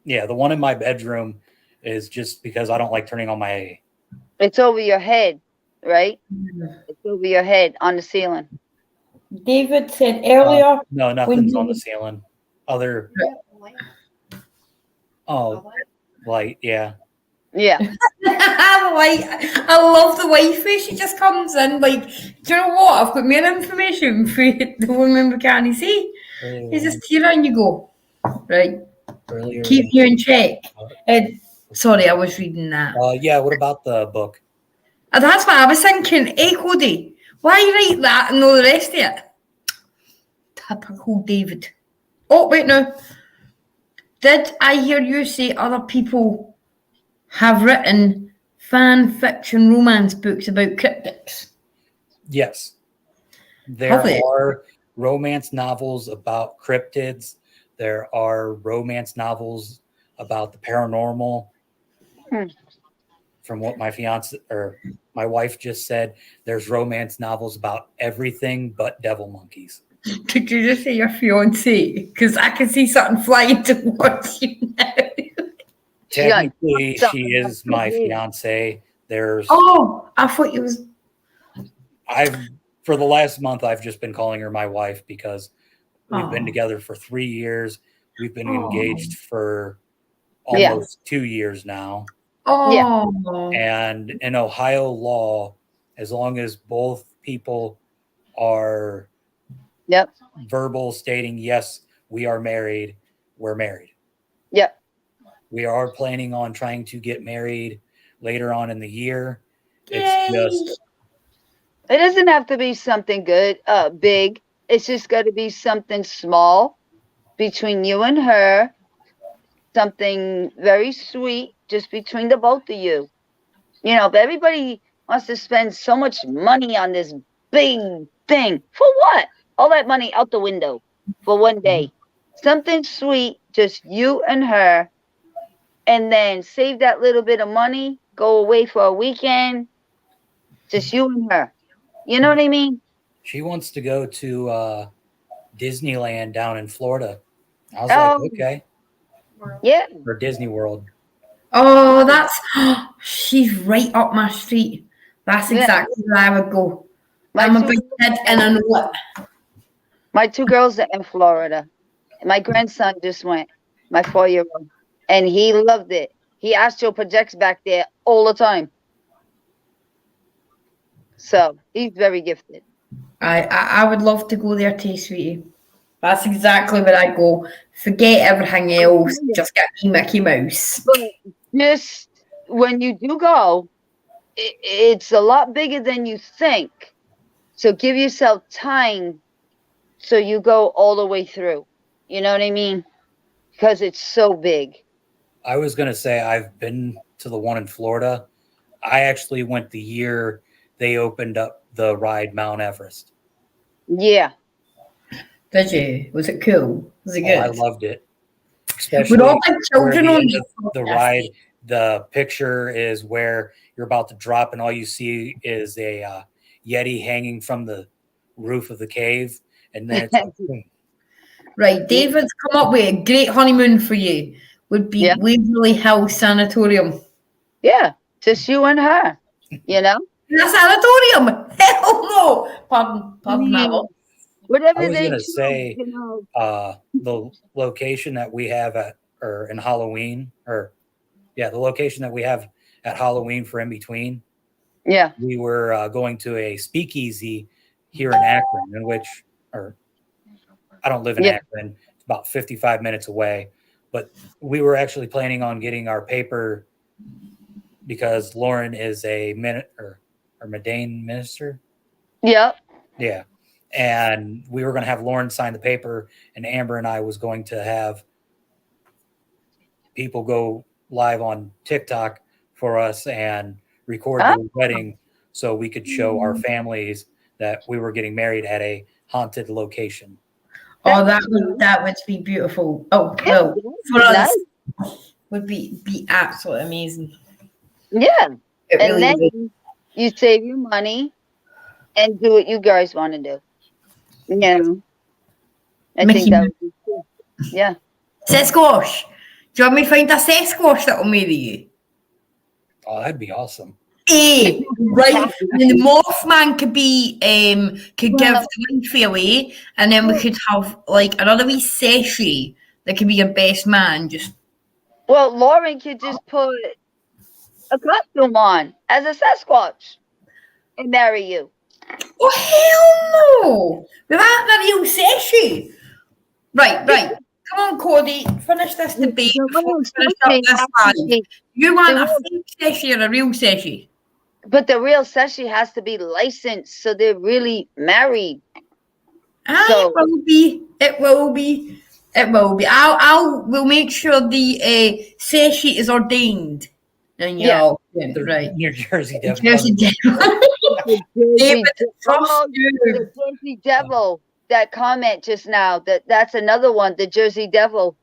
Yeah, the one in my bedroom is just because I don't like turning on my. It's over your head, right? It's over your head on the ceiling. David said earlier. No, nothing's on the ceiling. Other. Oh, light. Yeah. Yeah. Like, I love the wifey. She just comes in like, do you know what? I've got more information for the woman we can't see. You just hear and you go, right. Earlier. Keep you in check. Sorry, I was reading that. Yeah, what about the book? That's what I was thinking. Hey, Cody, why you write that and all the rest of it? Typical David. Oh, wait, no. Did I hear you say other people have written fan fiction romance books about cryptids? Yes. There Have they? are romance novels about cryptids. There are romance novels about the paranormal. Hmm. From what my fiance or my wife just said, there's romance novels about everything but devil monkeys. Did you just say your fiance? Because I can see something flying towards you now. Technically, she something is my fiance. There's Oh, I thought you was. I've for the last month I've just been calling her my wife because we've been Oh. together for 3 years. We've been Oh. engaged for Yeah. almost 2 years now. Oh. And in Ohio law, as long as both people are Yep. verbal stating, yes, we are married, we're married. Yep. We are planning on trying to get married later on in the year. Yay. It's just It doesn't have to be something good, big. It's just got to be something small between you and her. Something very sweet, just between the both of you. You know, if everybody wants to spend so much money on this big thing, for what? All that money out the window for one day. Something sweet, just you and her, and then save that little bit of money, go away for a weekend, just you and her. You know what I mean? she wants to go to Disneyland down in Florida. I was like, Oh, okay, yeah. or Disney World. Oh, that's. She's right up my street. That's Yeah. exactly where I would go. My I'm a two big kid and I know it. My two girls are in Florida. My grandson just went, my 4-year-old, and he loved it. He astral projects back there all the time. So he's very gifted. I would love to go there too, sweetie. That's exactly where I go. Forget everything else. Just get me Mickey Mouse. But just when you do go, it's a lot bigger than you think. So give yourself time so you go all the way through. You know what I mean? Because it's so big. I was going to say I've been to the one in Florida. I actually went the year they opened up the ride Mount Everest. Yeah. Did you? Was it cool? Was it Oh, I good? loved it. We're Especially all like where children the on end this of the podcast. ride, the picture is where you're about to drop, and all you see is a Yeti hanging from the roof of the cave, and then it's like, boom. Right, David's come up with a great honeymoon for you. Would be Yeah. Waverley Hill Sanatorium. Yeah. Just you and her. You know? In a sanatorium? Hell no! Pardon that one. Whatever I was they gonna choose, say you know. the location that we have at or in Halloween, or yeah, the location that we have at Halloween for in between. Yeah. We were going to a speakeasy here in Akron, in which, or I don't live in Yeah. Akron, it's about 55 minutes away, but we were actually planning on getting our paper because Lauren is a Medane minister. Yep. Yeah. And we were going to have Lauren sign the paper, and Amber and I was going to have people go live on TikTok for us and record the wedding so we could show our families that we were getting married at a haunted location. Oh, that would be beautiful. Oh, well, for us, would be absolutely amazing. Yeah. It And really then would. you save your money and do what you guys want to do. You know, I Mickey think that Mouse. would be cool. Yeah. Sasquatch. Do you want me to find a Sasquatch that'll marry you? Oh, that'd be awesome. Hey, right. And then the Mothman could be could give Well- the wife away, and then we could have like another wee session that could be your best man. Just Well, Lauren could just put a costume on as a Sasquatch and marry you. oh hell no! Without the real session. Right. Come on, Cody, finish this debate The before real we finish up Sashi this has to live. be- You want the a real- fake Sashi or a real Sashi? But the real Sashi has to be licensed, so they're really married. So- It will be. It will be. It will be. We'll make sure the Sashi is ordained. And Yeah. right. New Jersey Devil. Jersey Devil. The Jersey David, trust oh, you. the Jersey Devil. That comment just now. That's another one. The Jersey Devil.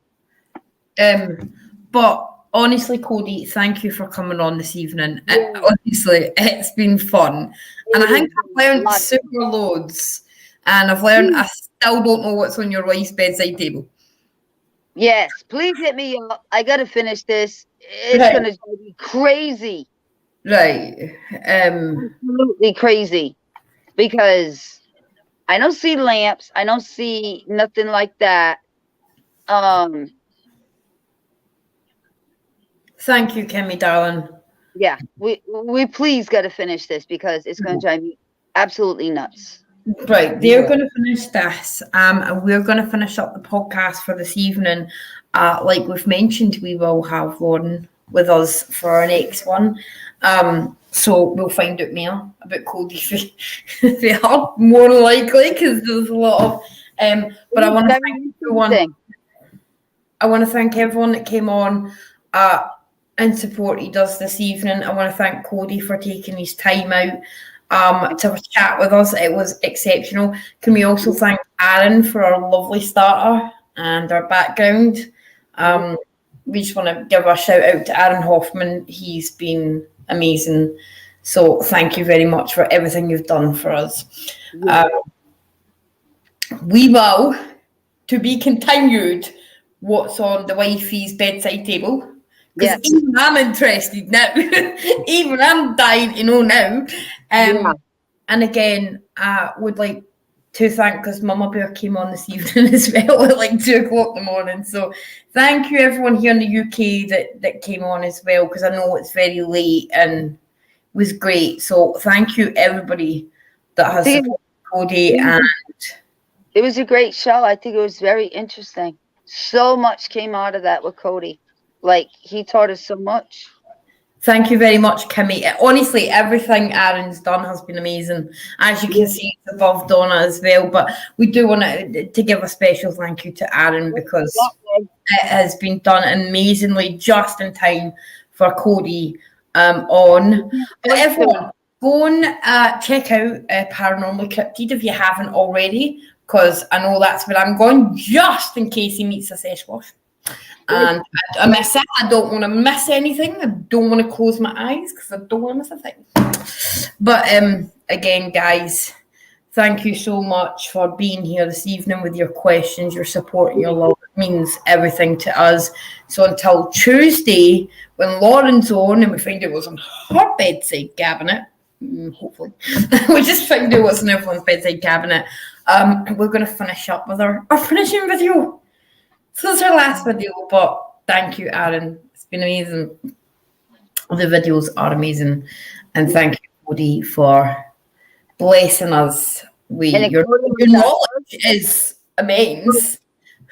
But honestly, Cody, thank you for coming on this evening. Yeah. Honestly, it's been fun, and I think I've learned super loads. And I've learned I still don't know what's on your wife's bedside table. Yes, please hit me up. I gotta finish this. It's Right. gonna drive me crazy. Right. Absolutely crazy. Because I don't see lamps. I don't see nothing like that. Thank you, Kimmy, darling. Yeah, we please gotta finish this because it's gonna drive me absolutely nuts. Right, they're going to finish this, and we're going to finish up the podcast for this evening. Like we've mentioned, we will have Lauren with us for our next one. So we'll find out more about Cody if they are more likely, because there's a lot of. But I want to thank everyone. I want to thank everyone that came on and supported us this evening. I want to thank Cody for taking his time out to have a chat with us. It was exceptional. Can we also thank Aaron for our lovely starter and our background? We just want to give a shout out to Aaron Hoffman. He's been amazing. So thank you very much for everything you've done for us. We will, to be continued, what's on the wifey's bedside table. Because even I'm interested now. Even I'm dying to know now. And again, I would like to thank, because Mama Bear came on this evening as well at like 2 o'clock in the morning. So thank you everyone here in the UK that came on as well, because I know it's very late and was great. So thank you everybody that has supported Cody. And it was a great show. I think it was very interesting. So much came out of that with Cody. Like, he taught us so much. Thank you very much, Kimmy. Honestly, everything Aaron's done has been amazing. As you can see, it's above Donna as well. But we do want to give a special thank you to Aaron, because it has been done amazingly just in time for Cody on. But everyone, go and check out Paranormally Cryptid if you haven't already, because I know that's where I'm going, just in case he meets a Sasquatch. And I miss it. I don't want to miss anything. I don't want to close my eyes because I don't want to miss a thing. But again, guys, thank you so much for being here this evening with your questions, your support, and your love. It means everything to us. So until Tuesday, when Lauren's on and we find out what's on her bedside cabinet, hopefully, we just find out what's in everyone's bedside cabinet. We're going to finish up with our finishing video. So it's our last video, but thank you, Aaron. It's been amazing. The videos are amazing. And thank you, Cody, for blessing us with your knowledge is immense.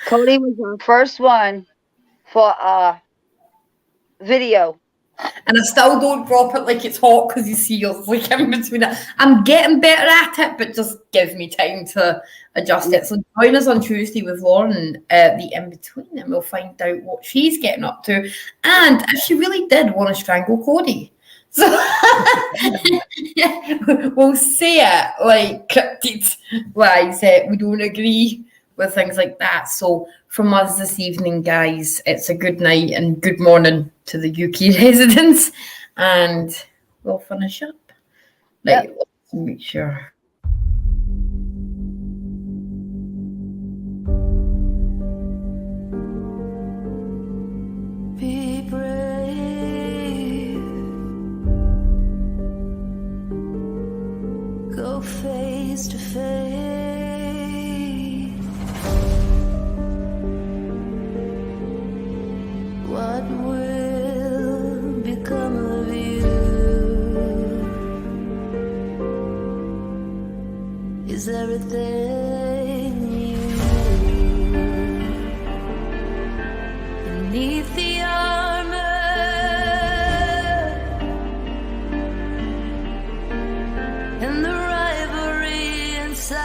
Cody was our first one for video. And I still don't drop it like it's hot because you see you're like in between it. I'm getting better at it, but just give me time to adjust it. So join us on Tuesday with Lauren, the in-between, and we'll find out what she's getting up to. And if she really did want to strangle Cody. So we'll say it like cryptid wise. We don't agree with things like that. So from us this evening, guys, it's a good night and good morning to the UK residents, and we'll finish up. Let's make sure. Be brave. Go face to face. What will become of you? Is everything you beneath the armor, and the rivalry inside.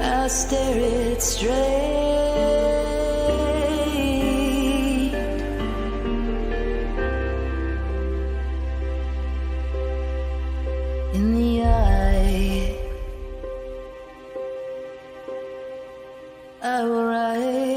I stare it straight in the eye. I will rise.